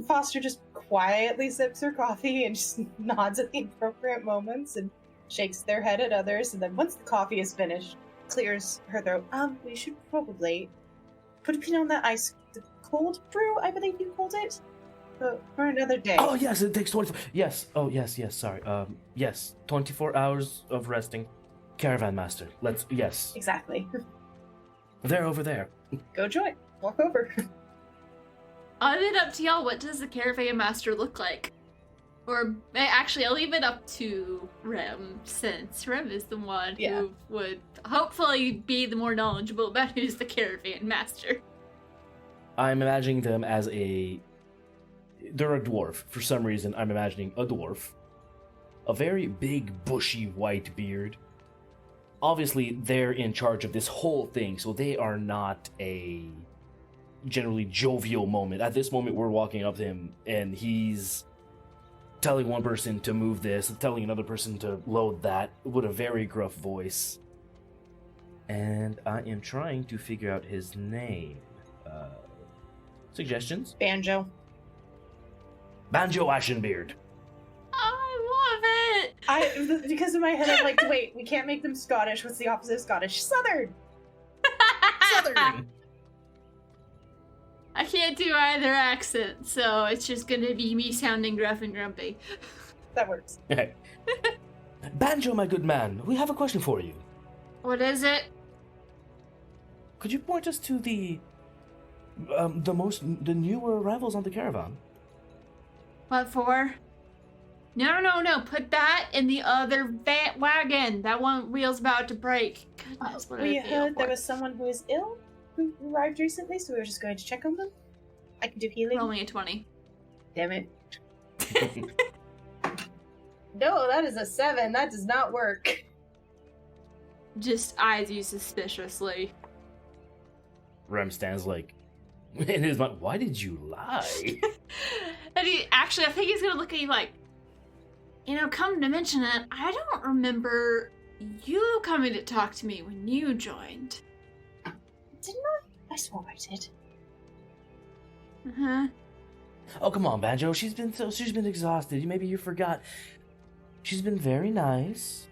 Foster just quietly sips her coffee and just nods at the appropriate moments and shakes their head at others, and then once the coffee is finished, clears her throat. We should probably put a pin on that ice. The cold brew, I believe you called it? For another day. Oh yes, it takes 24. Yes. Oh yes. Sorry. Yes. 24 hours of resting. Caravan master. Yes. Exactly. They're over there. Go join. Walk over. I'll leave it up to y'all. What does the caravan master look like? Or actually, I'll leave it up to Rem, since Rem is the one who would hopefully be the more knowledgeable about who's the caravan master. I'm imagining them as they're a dwarf. For some reason, I'm imagining a dwarf. A very big, bushy, white beard. Obviously, they're in charge of this whole thing, so they are not a generally jovial moment. At this moment, we're walking up to him, and he's telling one person to move this, telling another person to load that, with a very gruff voice. And I am trying to figure out his name. Suggestions? Banjo. Banjo Ashenbeard. I love it! Because in my head, I'm like, wait, we can't make them Scottish. What's the opposite of Scottish? Southern! Southern! I can't do either accent, so it's just gonna be me sounding gruff and grumpy. That works. Banjo, my good man, we have a question for you. What is it? Could you point us to the newer arrivals on the caravan? What for? No. Put that in the other wagon. That one wheel's about to break. Goodness, what We are they heard there for? was someone who is ill who arrived recently, so we were just going to check on them. I can do healing. Only a 20. Damn it. No, that is a 7. That does not work. Just eyes you suspiciously. Rem stands like, in his mind, why did you lie? And I think he's gonna look at you like, come to mention it, I don't remember you coming to talk to me when you joined. Didn't I? I swore I did. Uh-huh. Oh, come on, Banjo. She's been exhausted. Maybe you forgot. She's been very nice.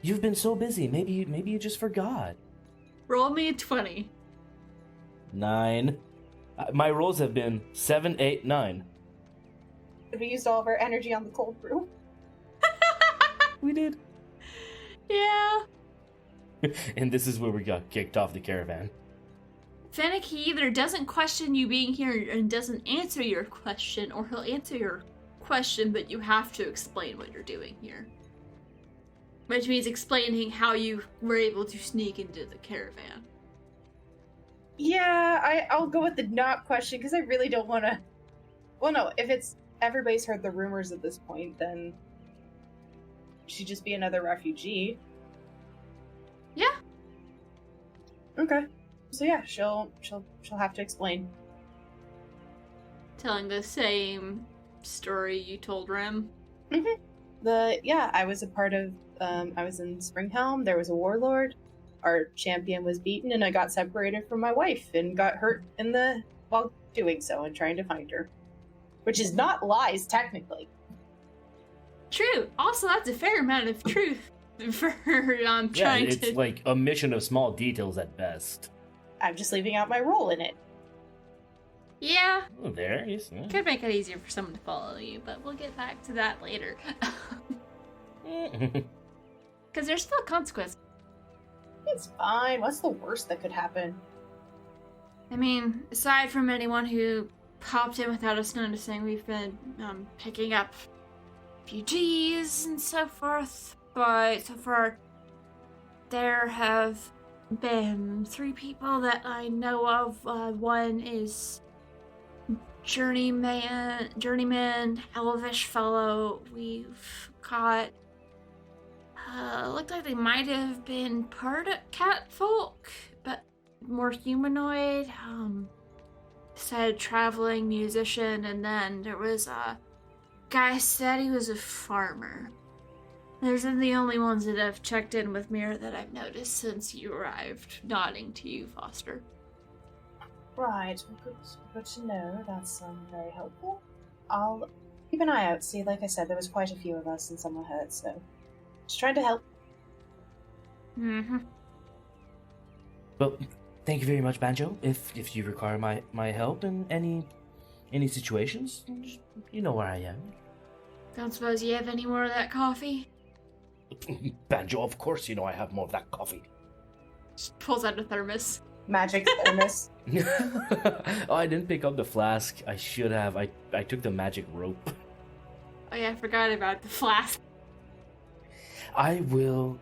You've been so busy. Maybe you just forgot. Roll me a 20. 9. My rolls have been 7, 8, 9. We used all of our energy on the cold brew. We did. Yeah. And this is where we got kicked off the caravan. Fennec, he either doesn't question you being here and doesn't answer your question, or he'll answer your question, but you have to explain what you're doing here. Which means explaining how you were able to sneak into the caravan. Yeah, I'll go with the not question, because I really don't want to... Well, no, if it's... Everybody's heard the rumors at this point, then... She'd just be another refugee. Yeah. Okay. So yeah, she'll have to explain. Telling the same story you told Rem. I was a part of, I was in Springhelm, there was a warlord, our champion was beaten, and I got separated from my wife, and got hurt while doing so, and trying to find her. Which is not lies, technically. True. Also, that's a fair amount of truth for trying it's to... like a mission of small details at best. I'm just leaving out my role in it. Yeah. Oh, there he is. Could make it easier for someone to follow you, but we'll get back to that later. Because there's still consequences. It's fine. What's the worst that could happen? I mean, aside from anyone who popped in without us noticing, we've been picking up refugees and so forth. But so far, there have been 3 people that I know of. One is journeyman, elvish fellow. We've got looked like they might have been part of cat folk, but more humanoid. Said traveling musician, and then there was a guy said he was a farmer. Those are the only ones that have checked in with me that I've noticed since you arrived, nodding to you, Foster. Right, good to know. That's very helpful. I'll keep an eye out. See, like I said, there was quite a few of us and some were hurt, so just trying to help. Mm-hmm. Well, thank you very much, Banjo. If you require my help in any situations, you know where I am. Don't suppose you have any more of that coffee? Banjo, of course you know I have more of that coffee. She pulls out a thermos. Magic thermos. Oh, I didn't pick up the flask. I should have. I took the magic rope. Oh yeah, I forgot about the flask. I will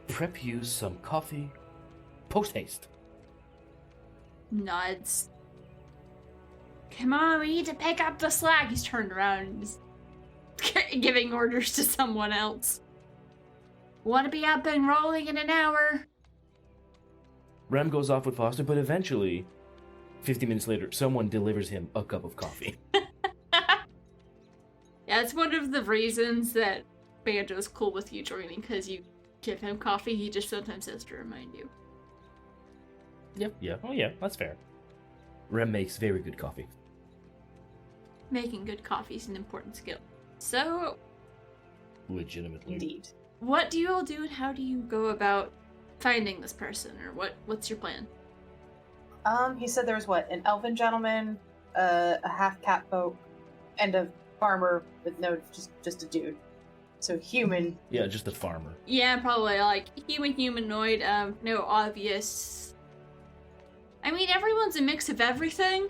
prep you some coffee post haste. Nods. Come on, we need to pick up the slack. He's turned around and is giving orders to someone else. Want to be up and rolling in an hour? Rem goes off with Foster, but eventually, 50 minutes later, someone delivers him a cup of coffee. Yeah, it's one of the reasons that Banjo's cool with you joining, because you give him coffee, he just sometimes has to remind you. Yep, yeah. Oh yeah, that's fair. Rem makes very good coffee. Making good coffee is an important skill. So, Legitimately. Indeed. what do you all do and how do you go about finding this person, or what's your plan? He said there was what? An elven gentleman, a half cat folk, and a farmer with no, just a dude. So human. Yeah, just a farmer. Yeah, probably like humanoid, no obvious. I mean, everyone's a mix of everything,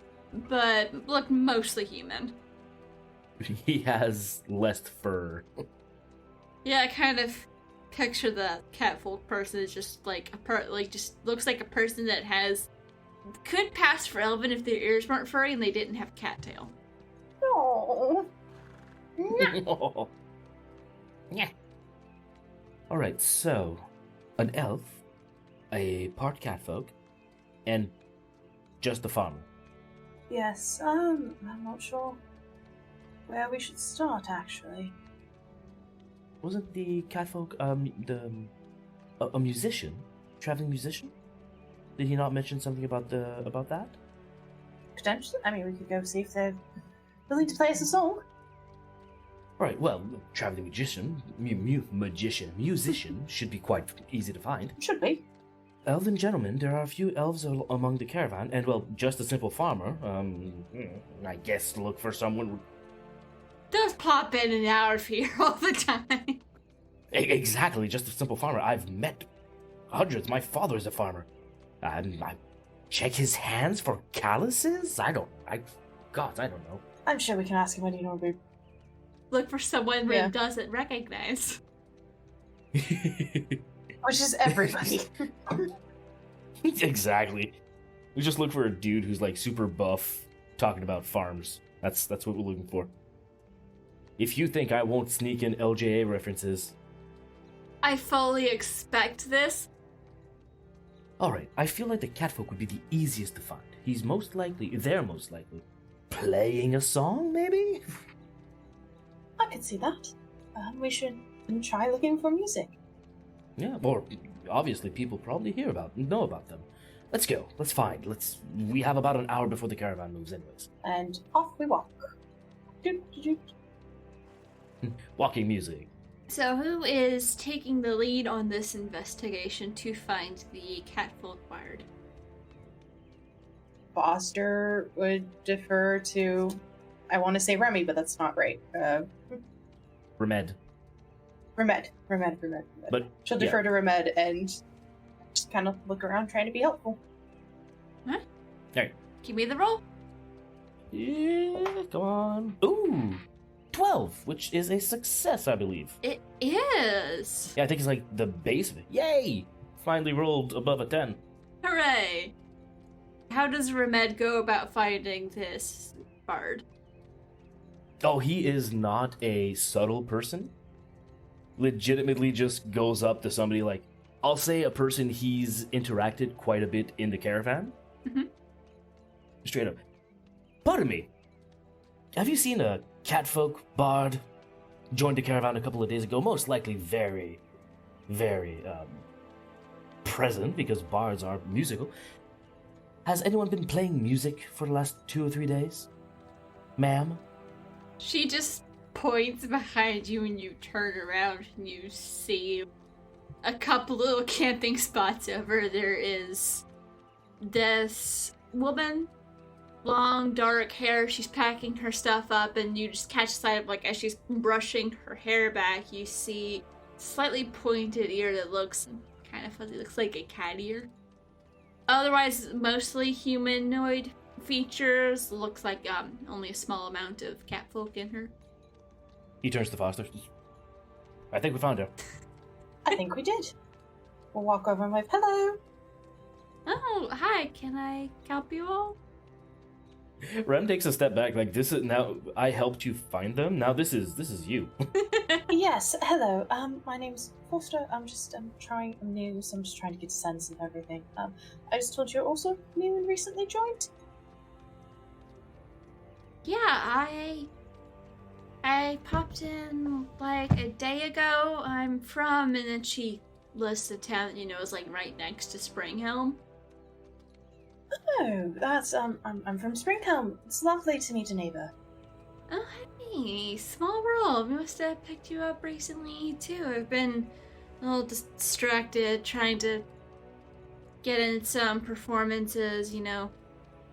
but look mostly human. He has less fur. Yeah, I kind of picture the catfolk person as just like just looks like a person that could pass for elven if their ears weren't furry and they didn't have a cattail. Oh. Yeah. Alright, so an elf, a part catfolk, and just a farmer. Yes, I'm not sure where we should start, actually. Wasn't the catfolk a musician? Traveling musician? Did he not mention something about that? Potentially. I mean, we could go see if they're willing to play us a song. Right, well, traveling musician should be quite easy to find. Should be. Elven gentlemen, there are a few elves among the caravan, and well, just a simple farmer. I guess look for someone. Those pop in and out of here all the time. Exactly, just a simple farmer. I've met hundreds. My father is a farmer. I check his hands for calluses? I don't know. I'm sure we can ask him when you know we. Look for someone that doesn't recognize. Which is everybody. Exactly. We just look for a dude who's like super buff, talking about farms. That's what we're looking for. If you think I won't sneak in LJA references... I fully expect this. Alright, I feel like the catfolk would be the easiest to find. They're most likely, playing a song, maybe? I could see that. We should try looking for music. Yeah, or obviously people probably know about them. Let's go. We have about an hour before the caravan moves anyways. And off we walk. Doot, doot, doot. Walking music. So who is taking the lead on this investigation to find the catfolk bard? Foster would defer to, I want to say Remy, but that's not right. Remede. But she'll defer to Remede and just kind of look around trying to be helpful. Huh? Alright. Give me the roll. Yeah, come on. Ooh! 12, which is a success, I believe. It is. Yeah, I think it's like the base of it. Yay! Finally rolled above a 10. Hooray! How does Remede go about finding this bard? Oh, he is not a subtle person. Legitimately just goes up to somebody like, I'll say a person he's interacted quite a bit in the caravan. Mm-hmm. Straight up. Pardon me. Have you seen a catfolk bard joined the caravan a couple of days ago? Most likely very, very present because bards are musical. Has anyone been playing music for the last 2 or 3 days? Ma'am? She just points behind you and you turn around and you see a couple little camping spots over. There is this woman, long dark hair. She's packing her stuff up and you just catch sight of, like, as she's brushing her hair back, you see slightly pointed ear that looks kind of fuzzy. Looks like a cat ear. Otherwise, mostly humanoid features. Looks like only a small amount of catfolk in her. He turns to Foster. I think we found her. I think we did. We'll walk over and wave, hello. Oh, hi. Can I help you all? Rem takes a step back, like, this is now, I helped you find them, now this is you. Yes, hello. My name's Foster. I'm new, so I'm just trying to get a sense of everything. I was told you're also new and recently joined? Yeah, I popped in like a day ago. I'm from, and then she lists a town that is like right next to Springhelm. Oh, that's I'm from Springhelm. It's lovely to meet a neighbor. Oh, hey, small world. We must have picked you up recently too. I've been a little distracted trying to get in some performances,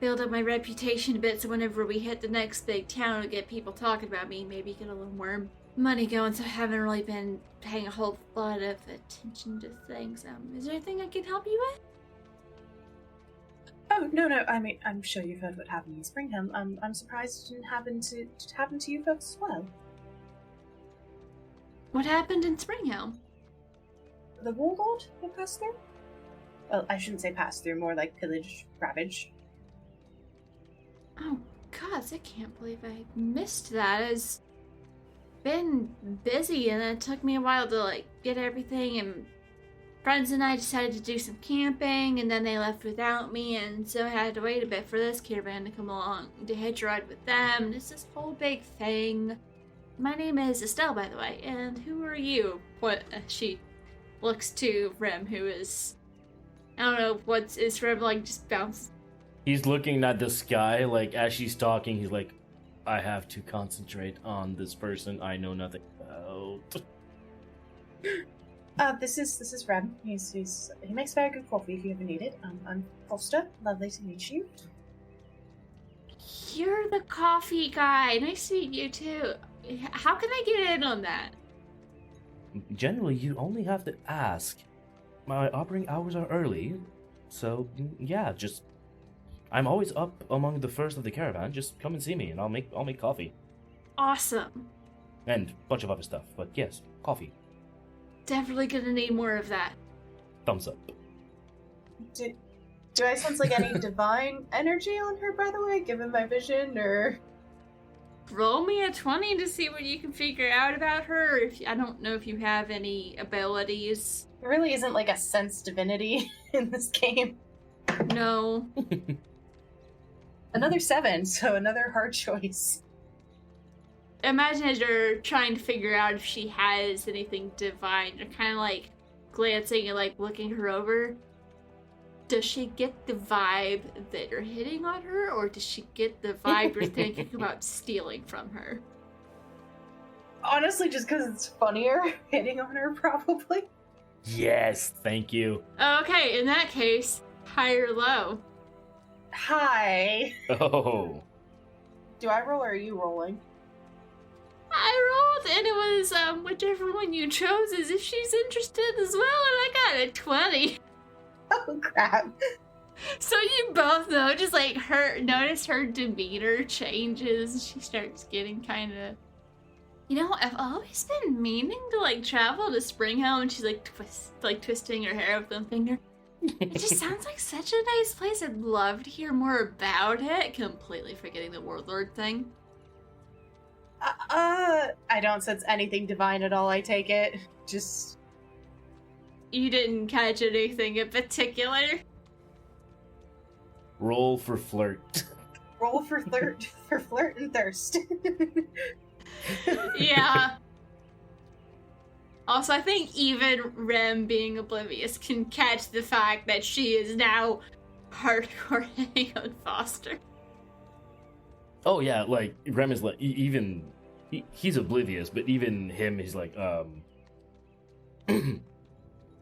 build up my reputation a bit so whenever we hit the next big town, we'll get people talking about me, maybe get a little more money going, so I haven't really been paying a whole lot of attention to things. Is there anything I can help you with? Oh, no, I mean, I'm sure you've heard what happened in Springhelm. I'm surprised it didn't happen to you folks as well. What happened in Springhelm? The warlord you passed through? Well, I shouldn't say pass through, more like pillage, ravage. Oh, gods, I can't believe I missed that. It's been busy, and it took me a while to, get everything, and friends and I decided to do some camping, and then they left without me, and so I had to wait a bit for this caravan to come along to hitch a ride with them, and it's this whole big thing. My name is Estelle, by the way, and who are you? She looks to Rem, who is, I don't know, is Rem, just bounce? He's looking at the sky, as she's talking, he's like, I have to concentrate on this person I know nothing about. This is Rem. He makes very good coffee if you ever need it. I'm Foster. Lovely to meet you. You're the coffee guy. Nice to meet you, too. How can I get in on that? Generally, you only have to ask. My operating hours are early, so yeah, I'm always up among the first of the caravan. Just come and see me, and I'll make coffee. Awesome. And a bunch of other stuff, but yes, coffee. Definitely gonna need more of that. Thumbs up. Do I sense any divine energy on her, by the way, given my vision, or? Roll me a 20 to see what you can figure out about her. I don't know if you have any abilities. There really isn't a sense divinity in this game. No. Another 7, so another hard choice. Imagine as you're trying to figure out if she has anything divine, you're kind of glancing and looking her over. Does she get the vibe that you're hitting on her, or does she get the vibe you're thinking about stealing from her? Honestly, just because it's funnier hitting on her, probably. Yes, thank you. Okay, in that case, high or low? Hi. Oh. Do I roll or are you rolling? I rolled, and it was whichever one you chose is if she's interested as well, and I got a 20. Oh crap. So you both know, just notice her demeanor changes. She starts getting kind of, I've always been meaning to travel to Springhelm, and she's twisting her hair with one finger. It just sounds like such a nice place. I'd love to hear more about it. Completely forgetting the warlord thing. I don't sense anything divine at all, I take it. Just... You didn't catch anything in particular? Roll for flirt. Roll for flirt and thirst. Yeah. Also, I think even Rem, being oblivious, can catch the fact that she is now hardcore hitting on Foster. Oh yeah, Rem is he's oblivious, but even him, he's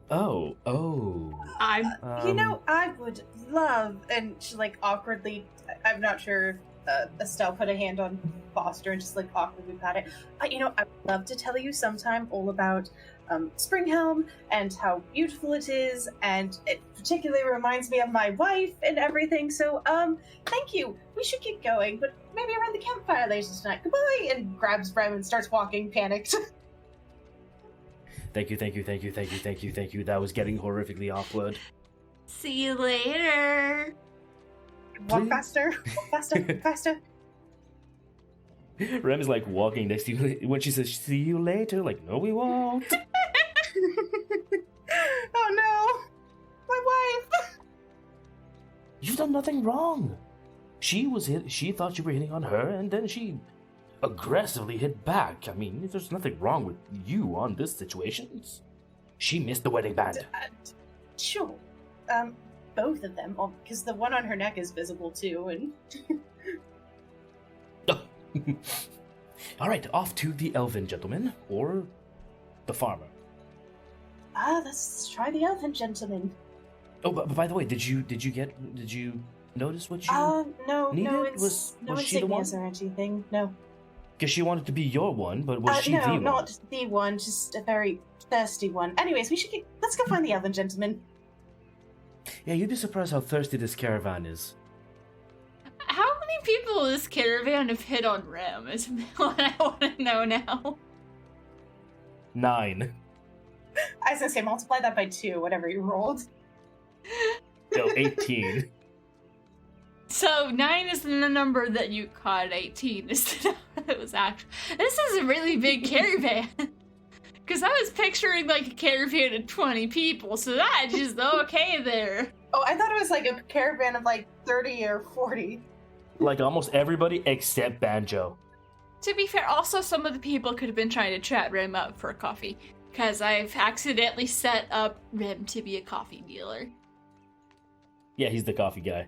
oh. I would love, and she awkwardly, I'm not sure if Estelle put a hand on Foster and just awkwardly pat it. I'd love to tell you sometime all about Springhelm and how beautiful it is, and it particularly reminds me of my wife and everything, so thank you. We should get going, but maybe around the campfire later tonight. Goodbye! And grabs Rem and starts walking, panicked. Thank you. That was getting horrifically awkward. See you later. Walk faster. Faster. Rem is walking next to you when she says, see you later. No, we won't. Oh no! My wife! You've done nothing wrong. She thought you were hitting on her, and then she aggressively hit back. I mean, there's nothing wrong with you on this situation. She missed the wedding band. Sure. Both of them, because the one on her neck is visible too, and... All right, off to the elven gentleman, or the farmer. Let's try the elven gentleman. Oh, but by the way, did you notice what you No, needed? no, Was no she the one? insignias or anything. No. Because she wanted to be your one, but was she No, the one? not the one, just a very thirsty one. Anyways, let's go find the elven gentleman. Yeah, you'd be surprised how thirsty this caravan is. How many people in this caravan have hit on Rem is what I want to know now. 9. I was gonna say, multiply that by 2, whatever you rolled. No, 18. So 9 is the number that you caught, 18 is the number that was actual. This is a really big caravan. Because I was picturing like a caravan of 20 people, so that's just okay there. Oh, I thought it was like a caravan of like 30 or 40. Like almost everybody except Banjo. To be fair, also some of the people could have been trying to chat Rem up for a coffee. Because I've accidentally set up Rem to be a coffee dealer. Yeah, he's the coffee guy.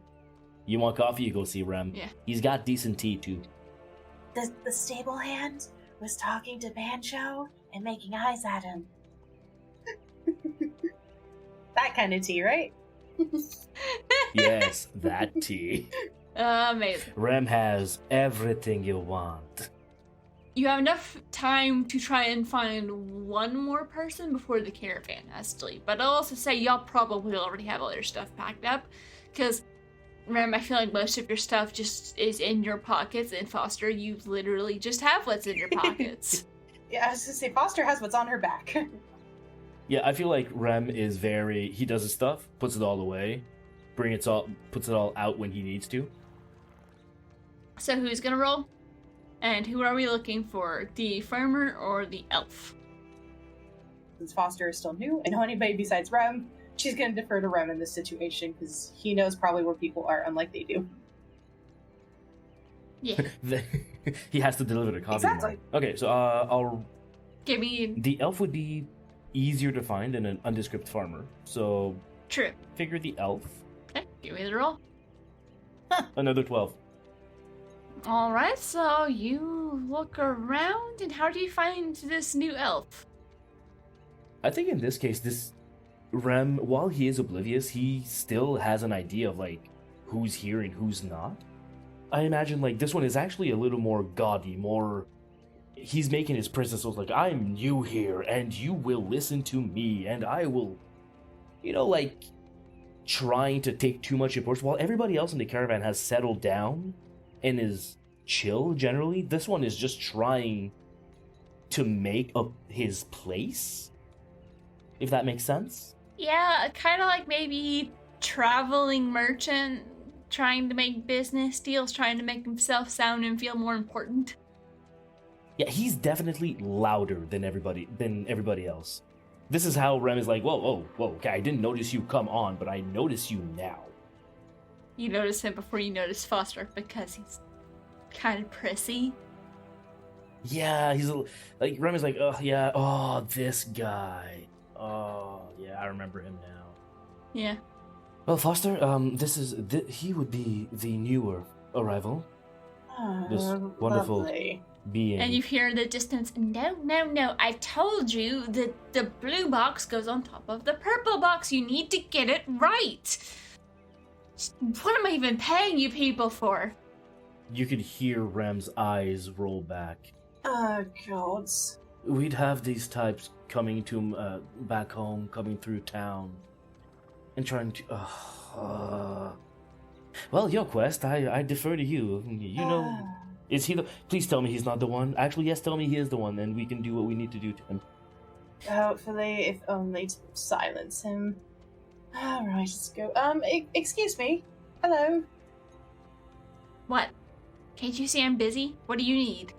You want coffee, you go see Rem. Yeah. He's got decent tea, too. The stable hand was talking to Banjo and making eyes at him. That kind of tea, right? Yes, that tea. Amazing. Rem has everything you want. You have enough time to try and find one more person before the caravan has to leave. But I'll also say y'all probably already have all your stuff packed up. Because, Rem, I feel like most of your stuff just is in your pockets. And Foster, you literally just have what's in your pockets. Yeah, I was gonna say, Foster has what's on her back. Yeah, I feel like Rem is he does his stuff, puts it all away, puts it all out when he needs to. So who's gonna roll? And who are we looking for? The farmer or the elf? Since Foster is still new and know anybody besides Rem, she's gonna defer to Rem in this situation because he knows probably where people are, unlike they do. Yeah. He has to deliver the coffee. Exactly. Okay, so I'll... Give me... The elf would be easier to find than an undescript farmer, so... True. Figure the elf. Okay, give me the roll. Another 12. Alright, so you look around, and how do you find this new elf? I think in this case, this Rem, while he is oblivious, he still has an idea of, like, who's here and who's not. I imagine, like, this one is actually a little more gaudy, more... He's making his presence look like, I'm new here, and you will listen to me, and I will... You know, like, trying to take too much importance. While everybody else in the caravan has settled down and is chill, generally, this one is just trying to make up his place? If that makes sense? Yeah, kind of like maybe traveling merchant, trying to make business deals, trying to make himself sound and feel more important. Yeah, he's definitely louder than everybody else. This is how Rem is like, whoa, okay, I didn't notice you come on, but I notice you now. You notice him before you notice Foster because he's kind of prissy. Yeah, he's like, Rem is like, this guy. Oh, yeah, I remember him now. Yeah. Well, Foster, he would be the newer arrival. This wonderful lovely being. And you hear in the distance, no, I told you that the blue box goes on top of the purple box. You need to get it right. What am I even paying you people for? You could hear Rem's eyes roll back. Oh, gods. We'd have these types coming to back home, coming through town, and trying to... Well, your quest, I defer to you. You know... Is he the... Please tell me he's not the one. Actually, yes, tell me he is the one, then we can do what we need to do to him. Hopefully, if only to silence him. Alright, let's go. Excuse me. Hello. What? Can't you see I'm busy? What do you need?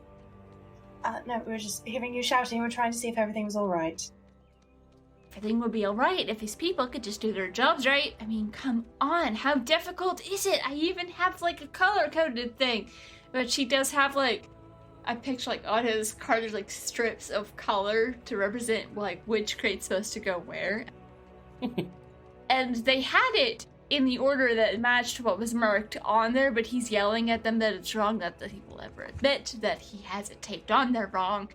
No, we were just hearing you shouting. We're trying to see if everything was alright. Everything would be alright if these people could just do their jobs right. I mean, come on, how difficult is it? I even have, like, a color-coded thing. But she does have, like, I picture, like, on his card, there's, like, strips of color to represent, like, which crate's supposed to go where. And they had it in the order that matched what was marked on there, but he's yelling at them that it's wrong, that he will ever admit that he has it taped on there wrong.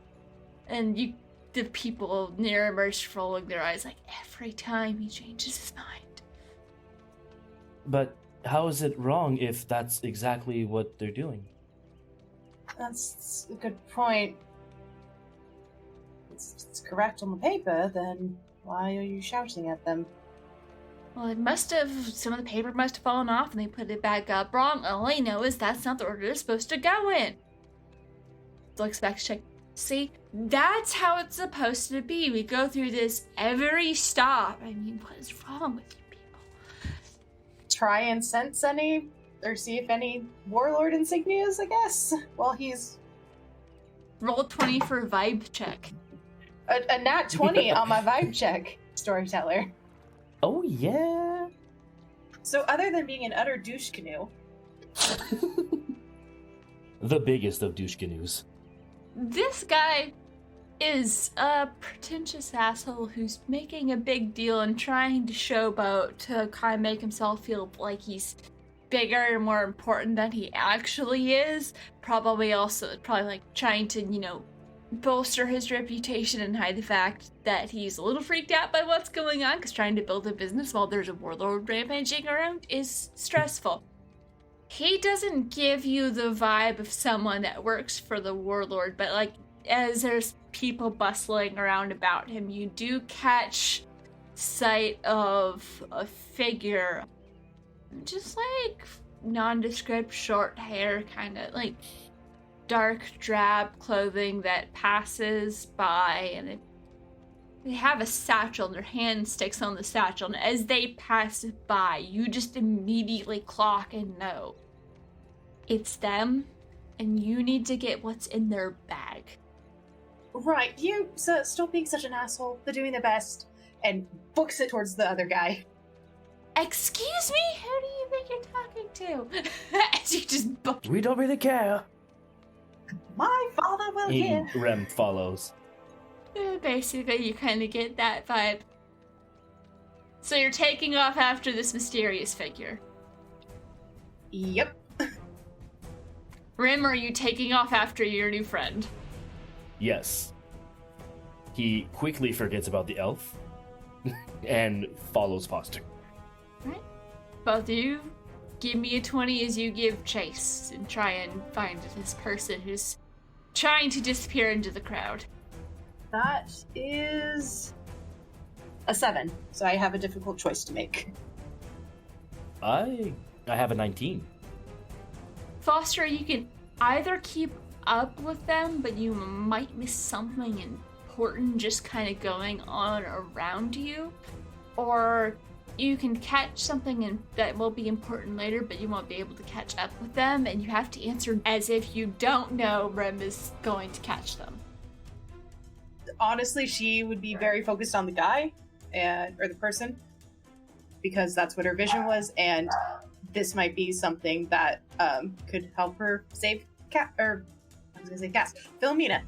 And the people near him are just rolling their eyes, like, every time he changes his mind. But how is it wrong if that's exactly what they're doing? That's a good point. It's correct on the paper, then why are you shouting at them? Well, some of the paper must have fallen off and they put it back up wrong. All I know is that's not the order it's supposed to go in. Looks back to check. See, that's how it's supposed to be. We go through this every stop. I mean, what is wrong with you people? Try and sense any, or see if any warlord insignias, I guess, while he's... Roll 20 for a vibe check. A nat 20 on my vibe check, storyteller. Oh, yeah. So other than being an utter douche canoe... The biggest of douche canoes. This guy is a pretentious asshole who's making a big deal and trying to showboat to kind of make himself feel like he's bigger and more important than he actually is. Probably like trying to, bolster his reputation and hide the fact that he's a little freaked out by what's going on, because trying to build a business while there's a warlord rampaging around is stressful. He doesn't give you the vibe of someone that works for the warlord, but as there's people bustling around about him, you do catch sight of a figure, just nondescript short hair, kind of dark drab clothing that passes by, and they have a satchel and their hand sticks on the satchel, and as they pass by, you just immediately clock and know it's them, and you need to get what's in their bag. Right, you, sir, stop being such an asshole. They're doing their best. And books it towards the other guy. Excuse me? Who do you think you're talking to? As you just book. We don't really care. My father will hear. Rem follows. Basically, you kind of get that vibe. So you're taking off after this mysterious figure. Yep. Rim, are you taking off after your new friend? Yes. He quickly forgets about the elf and follows Foster. Right. Both of you, give me a 20 as you give chase and try and find this person who's trying to disappear into the crowd. That is a 7, so I have a difficult choice to make. I have a 19. Foster, you can either keep up with them, but you might miss something important just kind of going on around you, or you can catch something that will be important later, but you won't be able to catch up with them, and you have to answer as if you don't know Rem is going to catch them. Honestly, she would be very focused on the guy, or the person, because that's what her vision was, and this might be something that could help her save Cass. Philomena.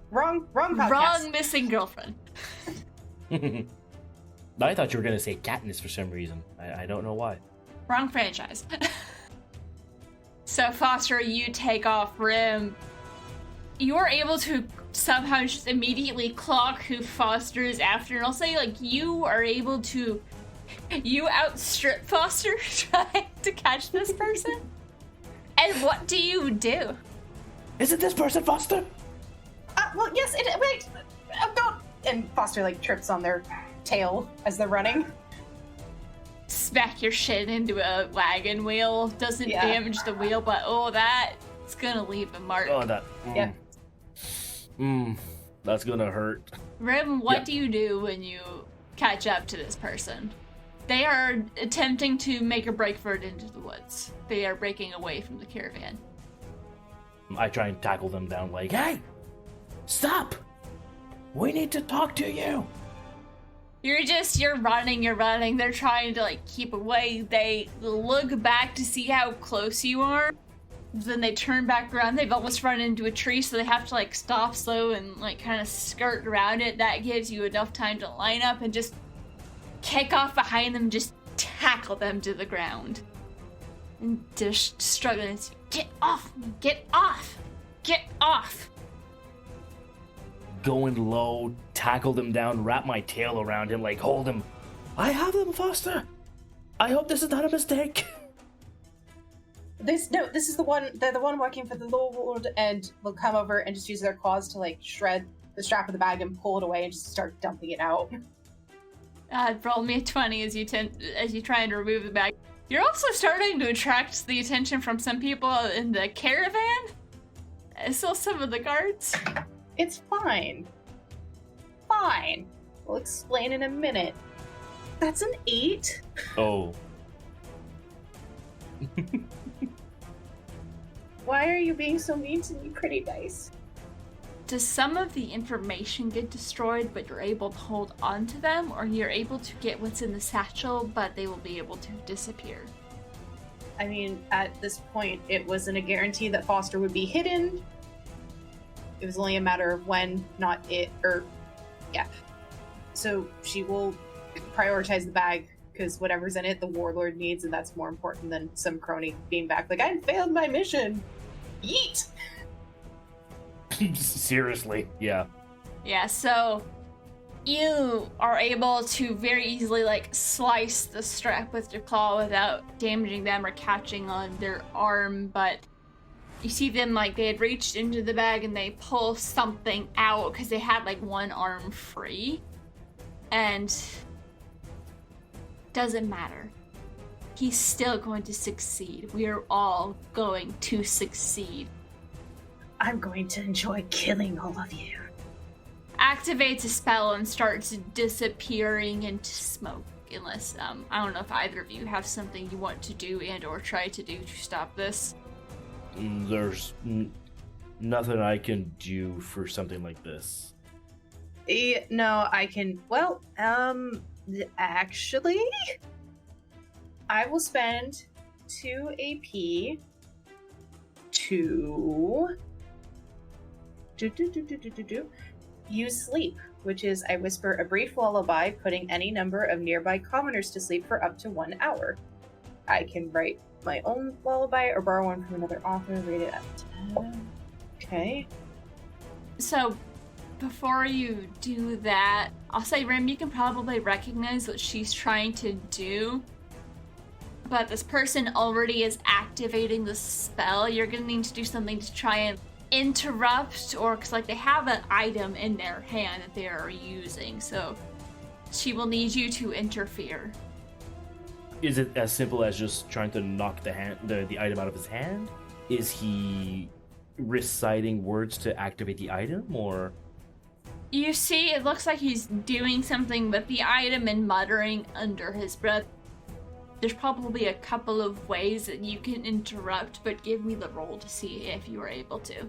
Wrong podcast. Wrong missing girlfriend. I thought you were going to say Katniss for some reason. I don't know why. Wrong franchise. So, Foster, you take off Rim. You are able to somehow just immediately clock who Foster is after, and I'll say, you are able to... You outstrip Foster trying to catch this person? And what do you do? Is it this person, Foster? Well, yes, wait! Don't! And Foster, trips on their tail as they're running. Smack your shit into a wagon wheel. Doesn't damage the wheel, but that's gonna leave a mark. Oh, that. Yeah. That's gonna hurt. Rim, what do you do when you catch up to this person? They are attempting to make a break for it into the woods. They are breaking away from the caravan. I try and tackle them down hey! Stop! We need to talk to you! You're running. They're trying to keep away. They look back to see how close you are. Then they turn back around. They've almost run into a tree, so they have to stop slow and kind of skirt around it. That gives you enough time to line up and just kick off behind them, just tackle them to the ground. And they're struggling. Get off me! Get off! Get off! Going low, tackle them down, wrap my tail around him, hold him. I have them, Foster! I hope this is not a mistake. This is the one. They're the one working for the Lord, and they'll come over and just use their claws to like shred the strap of the bag and pull it away and just start dumping it out. Roll me a 20 as you try and remove the bag. You're also starting to attract the attention from some people in the caravan. So some of the guards. It's fine. Fine. We'll explain in a minute. That's an 8. Oh. Why are you being so mean to me, pretty dice? Does some of the information get destroyed, but you're able to hold on to them, or you're able to get what's in the satchel, but they will be able to disappear? I mean, at this point, it wasn't a guarantee that Foster would be hidden. It was only a matter of when, not it, yeah. So she will prioritize the bag, because whatever's in it, the warlord needs, and that's more important than some crony being back like, I failed my mission! Yeet! Seriously, yeah. Yeah, so you are able to very easily, like, slice the strap with your claw without damaging them or catching on their arm, but you see them, like, they had reached into the bag and they pull something out because they had, like, one arm free. And doesn't matter. He's still going to succeed. We are all going to succeed. I'm going to enjoy killing all of you. Activates a spell and starts disappearing into smoke. Unless, I don't know if either of you have something you want to do and or try to do to stop this. There's nothing I can do for something like this. No, I can, well, actually, I will spend 2 AP to use sleep, which is I whisper a brief lullaby, putting any number of nearby commoners to sleep for up to 1 hour. I can write my own lullaby or borrow one from another author, read it out of 10. Okay. So, before you do that, I'll say, Rim, you can probably recognize what she's trying to do. But this person already is activating the spell. You're gonna need to do something to try and interrupt, or because like they have an item in their hand that they are using, so she will need you to interfere. Is it as simple as just trying to knock the item out of his hand? Is he reciting words to activate the item, or? You see, it looks like he's doing something with the item and muttering under his breath. There's probably a couple of ways that you can interrupt, but give me the roll to see if you are able to.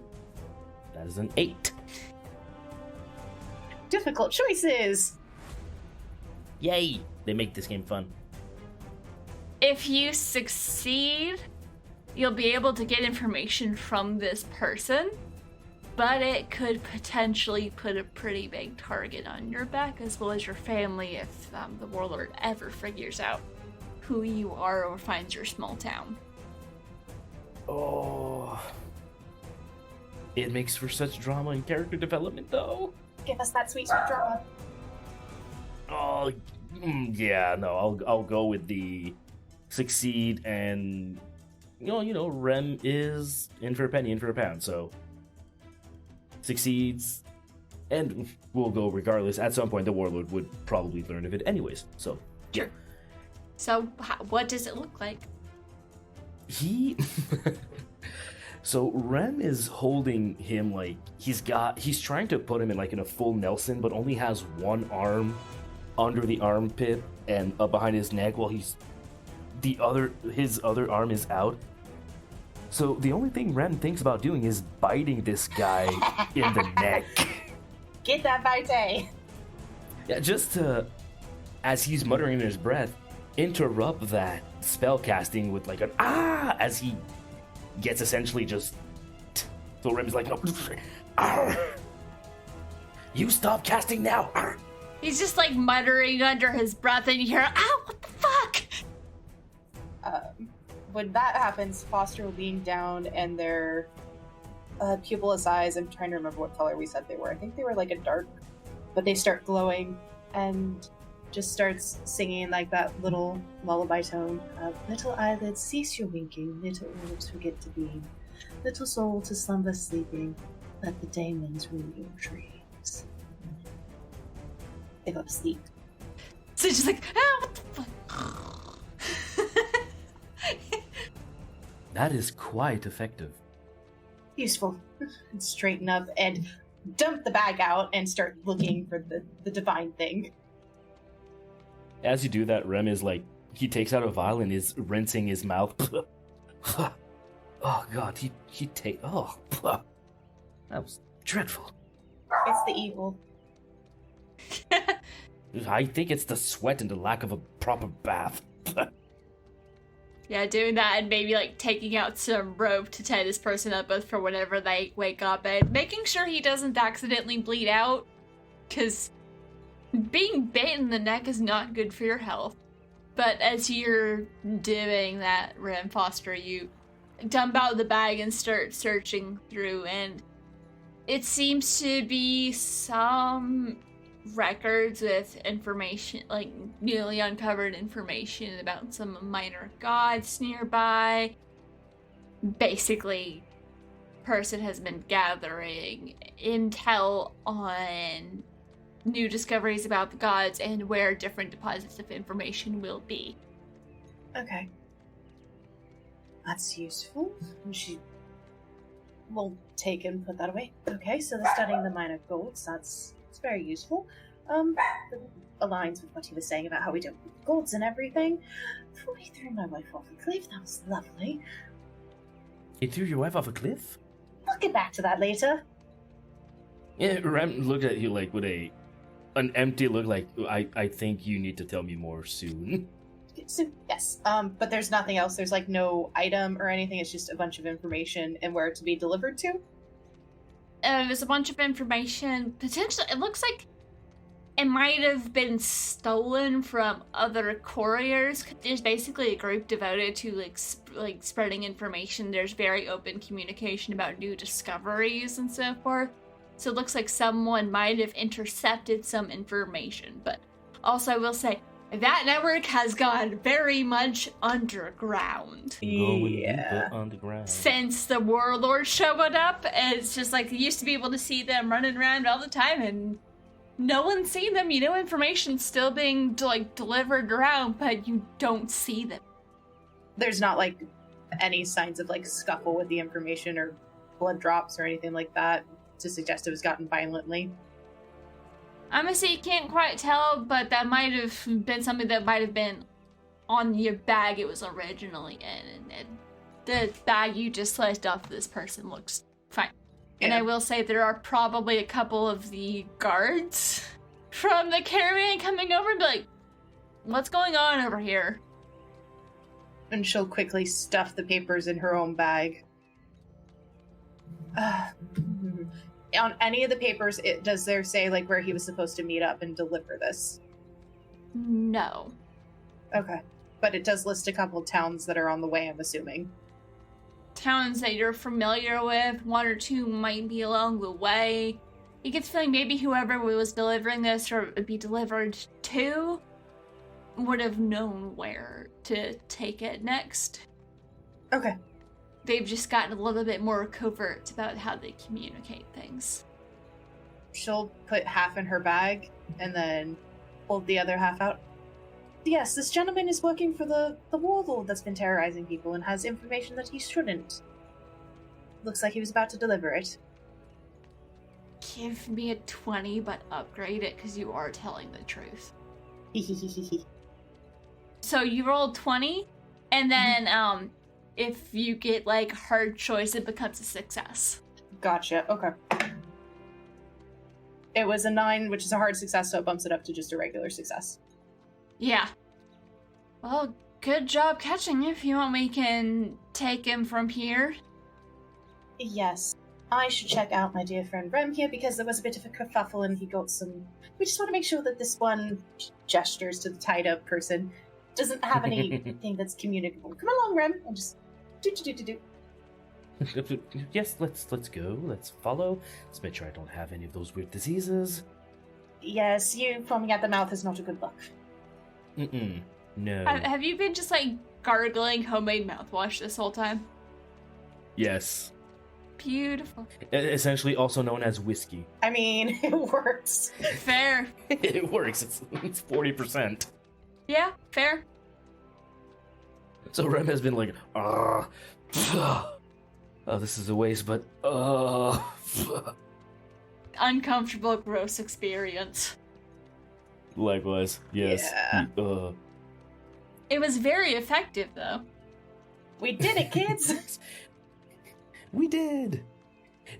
That is an 8. Difficult choices! Yay! They make this game fun. If you succeed, you'll be able to get information from this person, but it could potentially put a pretty big target on your back, as well as your family, if the warlord ever figures out who you are or finds your small town. Oh. It makes for such drama and character development, though. Give us that sweet, sweet drama. Oh, yeah, no, I'll go with the succeed, and you know, Rem is in for a penny, in for a pound, so succeeds, and we'll go regardless. At some point, the warlord would probably learn of it anyways, so yeah. So, what does it look like? So Rem is holding him like he's trying to put him in like in a full Nelson, but only has one arm under the armpit and up behind his neck, while his other arm is out. So the only thing Rem thinks about doing is biting this guy in the neck. Get that bite! Yeah, just to, as he's muttering in his breath, interrupt that spell casting with like an ah, as he gets essentially just. So Rem's like, no, you stop casting now. He's just like muttering under his breath, and you hear, "Ow! What the fuck?" When that happens, Foster will lean down, and their pupilless eyes, I'm trying to remember what color we said they were. I think they were like a dark, but they start glowing, and just starts singing like that little lullaby tone of little eyelids cease your winking, little orbs forget to beam, little soul to slumber sleeping, let the daemons rule your dreams. They go to sleep. So just like, what the fuck? That is quite effective. Useful. And straighten up and dump the bag out and start looking for the divine thing. As you do that, Rem is like, he takes out a vial and is rinsing his mouth. Oh god, that was dreadful. It's the evil. I think it's the sweat and the lack of a proper bath. Yeah, doing that and maybe like taking out some rope to tie this person up with for whenever they wake up and making sure he doesn't accidentally bleed out, because being bit in the neck is not good for your health. But as you're doing that, Rem Foster, you dump out the bag and start searching through, and it seems to be some records with information, like newly uncovered information about some minor gods nearby. Basically, person has been gathering intel on new discoveries about the gods and where different deposits of information will be. Okay. That's useful. She will take and put that away. Okay, so they're studying the minor golds. It's very useful. Aligns with what he was saying about how we don't need golds and everything. Before he threw my wife off a cliff, that was lovely. He threw your wife off a cliff? We'll get back to that later. Yeah, Rem looked at you like with an empty look, like, I think you need to tell me more soon. So, yes, but there's nothing else. There's like no item or anything. It's just a bunch of information and where to be delivered to. There's a bunch of information. Potentially, it looks like it might have been stolen from other couriers. There's basically a group devoted to like spreading information. There's very open communication about new discoveries and so forth. So it looks like someone might have intercepted some information. But also, I will say, that network has gone very much underground. Yeah. Underground. Since the warlords showed up, it's just like you used to be able to see them running around all the time, and no one's seen them. You know, information's still being like delivered around, but you don't see them. There's not like any signs of like scuffle with the information or blood drops or anything like that to suggest it was gotten violently. I'm gonna say you can't quite tell, but that might have been something that might have been on your bag it was originally in, and the bag you just sliced off this person looks fine. Yeah. And I will say there are probably a couple of the guards from the caravan coming over and be like, what's going on over here? And she'll quickly stuff the papers in her own bag. On any of the papers, does there say like where he was supposed to meet up and deliver this? No. Okay. But it does list a couple of towns that are on the way, I'm assuming. Towns that you're familiar with, one or two might be along the way. You get the feeling maybe whoever was delivering this or would be delivered to would have known where to take it next. Okay. They've just gotten a little bit more covert about how they communicate things. She'll put half in her bag and then hold the other half out. Yes, this gentleman is working for the warlord that's been terrorizing people and has information that he shouldn't. Looks like he was about to deliver it. Give me a 20, but upgrade it because you are telling the truth. So you rolled 20, and then if you get like hard choice, it becomes a success. Gotcha. Okay. It was a 9, which is a hard success, so it bumps it up to just a regular success. Yeah. Well, good job catching him. If you want, we can take him from here. Yes. I should check out my dear friend Rem here because there was a bit of a kerfuffle and he got some... We just want to make sure that this one gestures to the tied-up person doesn't have anything that's communicable. Come along, Rem, and just do. Yes, let's go. Let's follow. Let's make sure I don't have any of those weird diseases. Yes, you foaming at the mouth is not a good look. Mm-mm. No. Have you been just, like, gargling homemade mouthwash this whole time? Yes. Beautiful. Essentially also known as whiskey. I mean, it works. Fair. It works. It's 40%. Yeah, fair. So Rem has been like, oh, this is a waste, but Uncomfortable, gross experience. likewise, yes. Yeah. It was very effective, though. We did it, kids! We did.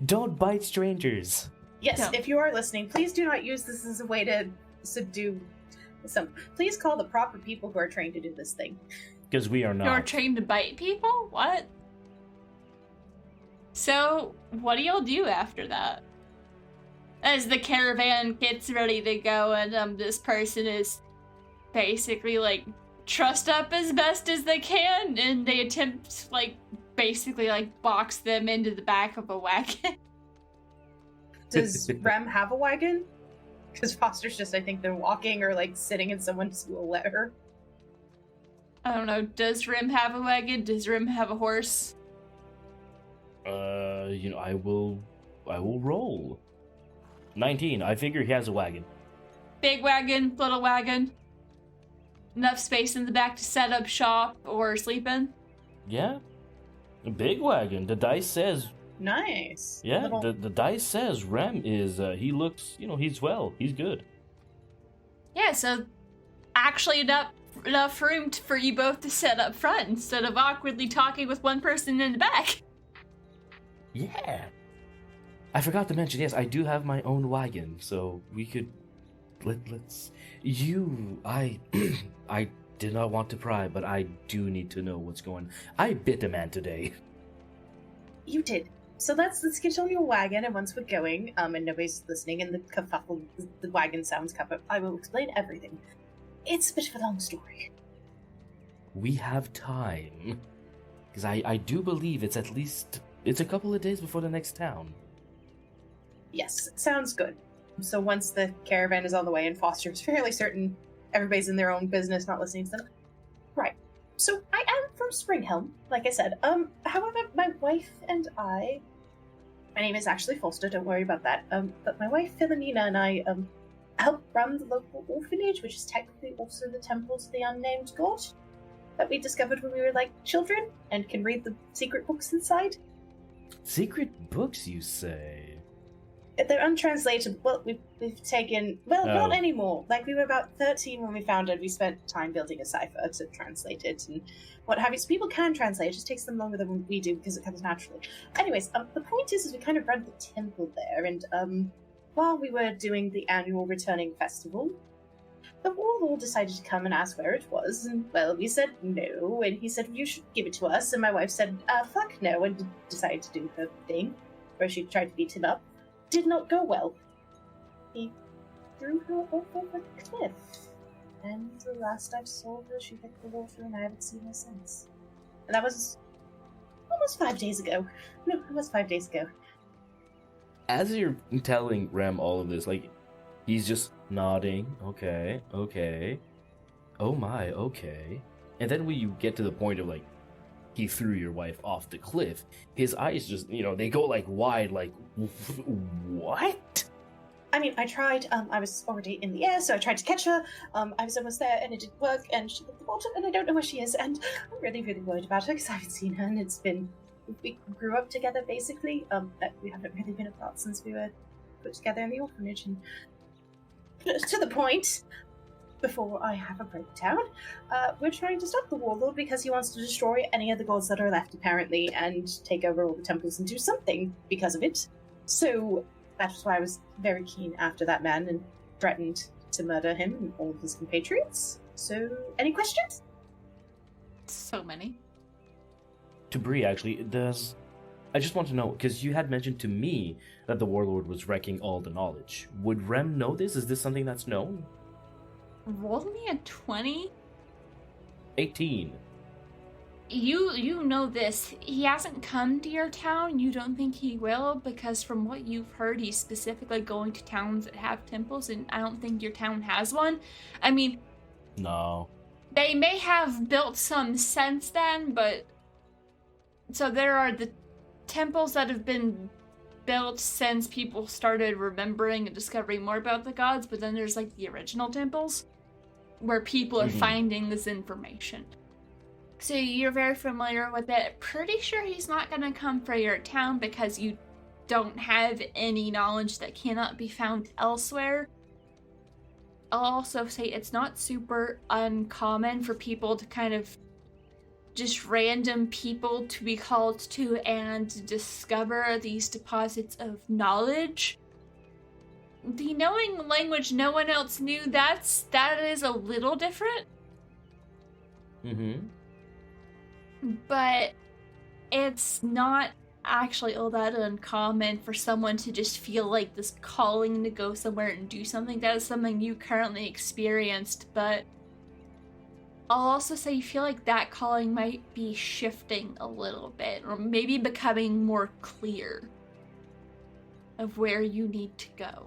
Don't bite strangers. Yes, Don't. if you are listening, please do not use this as a way to subdue some. Please call the proper people who are trained to do this thing. Because we are not. You're trained to bite people? What? So, what do y'all do after that? As the caravan gets ready to go and this person is basically, like, trussed up as best as they can, and they attempt, like, basically, like, box them into the back of a wagon. Does Rem have a wagon? Because Foster's just, I think they're walking or, like, sitting in someone's who will let her. I don't know, does Rim have a wagon? Does Rim have a horse? I will roll. 19. I figure he has a wagon. Big wagon, little wagon? Enough space in the back to set up shop or sleep in? Yeah. A big wagon. The dice says. Nice. Yeah, Little- the dice says Rem is, he looks, he's well. He's good. Yeah, so actually enough room for you both to sit up front instead of awkwardly talking with one person in the back. Yeah. I forgot to mention, yes, I do have my own wagon, so we could... Let's... I did not want to pry, but I do need to know what's going on. I bit a man today. You did. So let's get on your wagon, and once we're going, and nobody's listening, and the kerfuffle, the wagon sounds come up, I will explain everything. It's a bit of a long story. We have time. Because I do believe it's at least... It's a couple of days before the next town. Yes, sounds good. So once the caravan is on the way, and Foster's fairly certain everybody's in their own business, not listening to them. Right. So I am from Springhelm, like I said. However, my wife and I... My name is actually Foster, don't worry about that. But my wife, Philomena, and I, help run the local orphanage, which is technically also the temple to the unnamed god that we discovered when we were, like, children, and can read the secret books inside. Secret books, you say? They're untranslated. Well, we've taken... Well, Oh. not anymore. Like, we were about 13 when we found it. We spent time building a cipher to translate it and what have you. So people can translate. It just takes them longer than we do because it comes naturally. Anyways, the point is we kind of run the temple there, and while we were doing the annual returning festival, the warlord decided to come and ask where it was, and, well, we said no, and he said, you should give it to us, and my wife said, fuck no, and decided to do her thing, where she tried to beat him up. Did not go well. He threw her over the cliff, and the last I saw her, she hit the water, and I haven't seen her since. And that was almost 5 days ago. No, it was 5 days ago. As you're telling Rem all of this, like, he's just nodding, okay, oh my, okay. And then when you get to the point of, like, he threw your wife off the cliff, his eyes just, they go, like, wide, like, what? I mean, I tried, I was already in the air, so I tried to catch her. I was almost there, and it didn't work, and she hit the bottom, and I don't know where she is, and I'm really, really worried about her, because I haven't seen her, and it's been... We grew up together, basically. We haven't really been apart since we were put together in the orphanage, and... To the point, before I have a breakdown, we're trying to stop the warlord because he wants to destroy any of the gods that are left, apparently, and take over all the temples and do something because of it. So that's why I was very keen after that man and threatened to murder him and all of his compatriots. So, any questions? So many. To Bree, actually, I just want to know, because you had mentioned to me that the warlord was wrecking all the knowledge. Would Rem know this? Is this something that's known? Roll me a 20. 18. You know this. He hasn't come to your town. You don't think he will, because from what you've heard, he's specifically going to towns that have temples, and I don't think your town has one. I mean, No. They may have built some since then, but... So there are the temples that have been built since people started remembering and discovering more about the gods, but then there's, like, the original temples, where people are finding this information. So you're very familiar with it. Pretty sure he's not going to come for your town because you don't have any knowledge that cannot be found elsewhere. I'll also say it's not super uncommon for people to kind of just random people to be called to and discover these deposits of knowledge. The knowing language no one else knew, that is a little different. But it's not actually all that uncommon for someone to just feel like this calling to go somewhere and do something. That is something you currently experienced, but I'll also say you feel like that calling might be shifting a little bit, or maybe becoming more clear of where you need to go.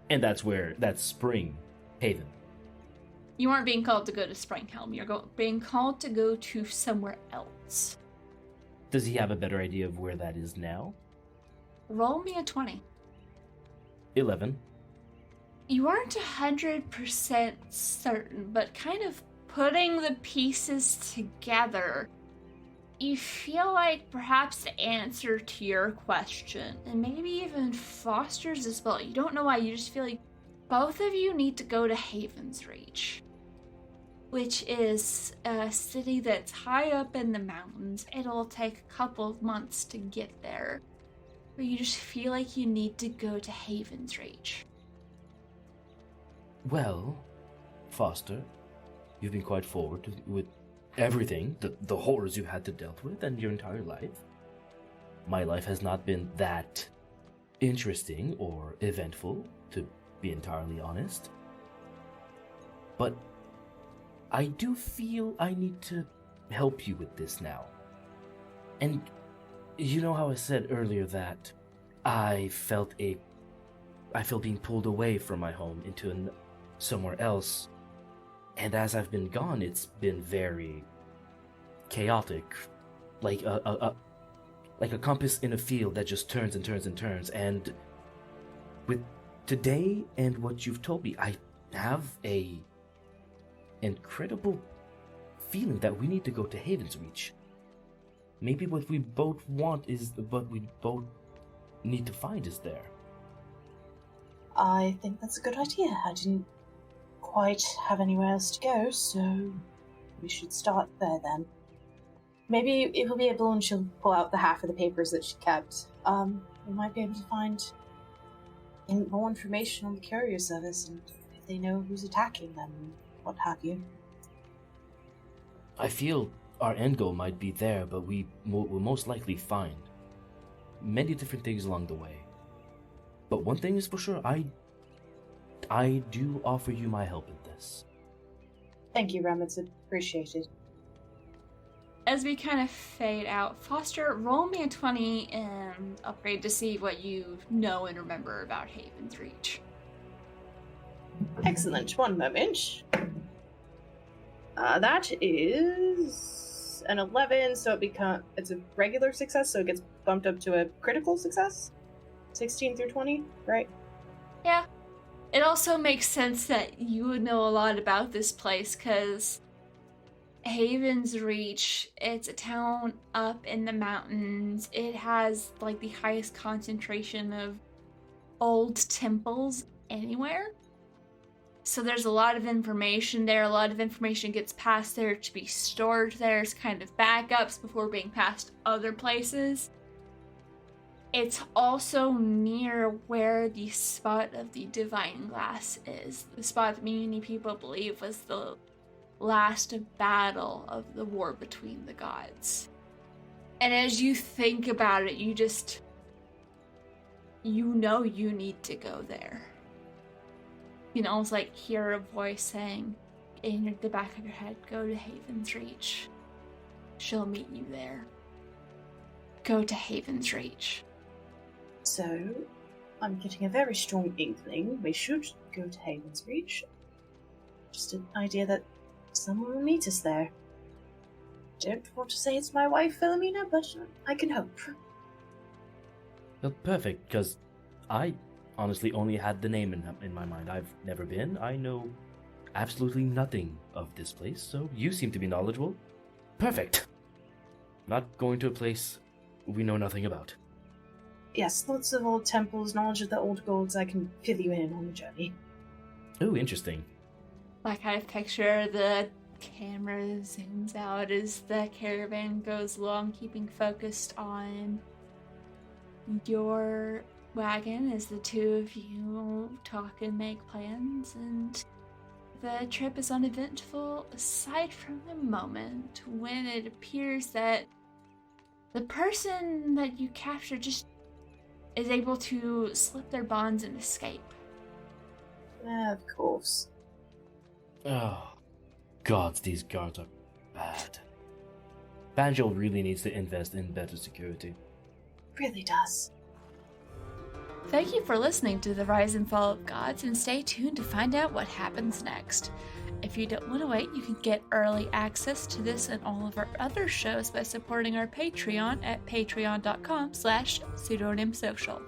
And that's Springhaven. You aren't being called to go to Springhelm. You're being called to go to somewhere else. Does he have a better idea of where that is now? Roll me a 20. 11. You aren't 100% certain, but kind of putting the pieces together, you feel like perhaps the answer to your question, and maybe even Foster's as well. You don't know why, you just feel like both of you need to go to Haven's Reach, which is a city that's high up in the mountains. It'll take a couple of months to get there, but you just feel like you need to go to Haven's Reach. Well, Foster, you've been quite forward with everything, the horrors you had to deal with and your entire life. My life has not been that interesting or eventful, to be entirely honest. But I do feel I need to help you with this now. And you know how I said earlier that I felt being pulled away from my home into somewhere else. And as I've been gone, it's been very chaotic, like a compass in a field that just turns and turns and turns. And with today and what you've told me, I have a incredible feeling that we need to go to Haven's Reach. Maybe what we both want is what we both need to find is there. I think that's a good idea. I didn't quite have anywhere else to go, so we should start there then. Maybe if we'll be able, and she'll pull out the half of the papers that she kept, we might be able to find more information on the courier service and if they know who's attacking them and what have you. I feel our end goal might be there, but we will most likely find many different things along the way. But one thing is for sure, I do offer you my help in this. Thank you, Rem. It's appreciated. As we kind of fade out, Foster, roll me a 20 and upgrade to see what you know and remember about Haven's Reach. Excellent. One moment. That is an 11, so it's a regular success, so it gets bumped up to a critical success. 16 through 20, right? Yeah. It also makes sense that you would know a lot about this place, because Haven's Reach, it's a town up in the mountains. It has, like, the highest concentration of old temples anywhere. So there's a lot of information there. A lot of information gets passed there to be stored there as kind of backups before being passed other places. It's also near where the spot of the Divine Glass is. The spot that many people believe was the last battle of the war between the gods. And as you think about it, you know you need to go there. You can almost like hear a voice saying in the back of your head, go to Haven's Reach. She'll meet you there. Go to Haven's Reach. So, I'm getting a very strong inkling we should go to Haven's Reach. Just an idea that someone will meet us there. Don't want to say it's my wife, Philomena, but I can hope. Well, perfect, because I honestly only had the name in my mind. I've never been. I know absolutely nothing of this place, so you seem to be knowledgeable. Perfect. Not going to a place we know nothing about. Yes, lots of old temples, knowledge of the old gods. I can fill you in on the journey. Oh, interesting. Like, I picture the camera zooms out as the caravan goes along, keeping focused on your wagon as the two of you talk and make plans, and the trip is uneventful aside from the moment when it appears that the person that you captured just is able to slip their bonds and escape. Of course. Oh, gods, these guards are bad. Banjo really needs to invest in better security. Really does. Thank you for listening to The Rise and Fall of Gods, and stay tuned to find out what happens next. If you don't want to wait, you can get early access to this and all of our other shows by supporting our Patreon at patreon.com/pseudonymsocial.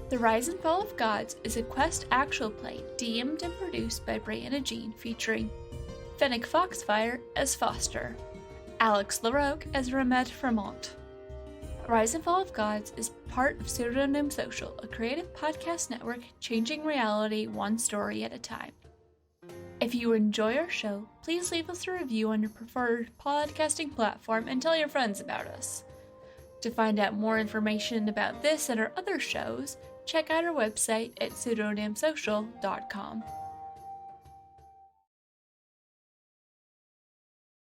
The Rise and Fall of Gods is a Quest actual play DM'd and produced by Brianna Jean, featuring Fennec Foxfire as Foster, Alex LaRoque as Remede Fremont. Rise and Fall of Gods is part of Pseudonym Social, a creative podcast network changing reality one story at a time. If you enjoy our show, please leave us a review on your preferred podcasting platform and tell your friends about us. To find out more information about this and our other shows, check out our website at pseudonymsocial.com.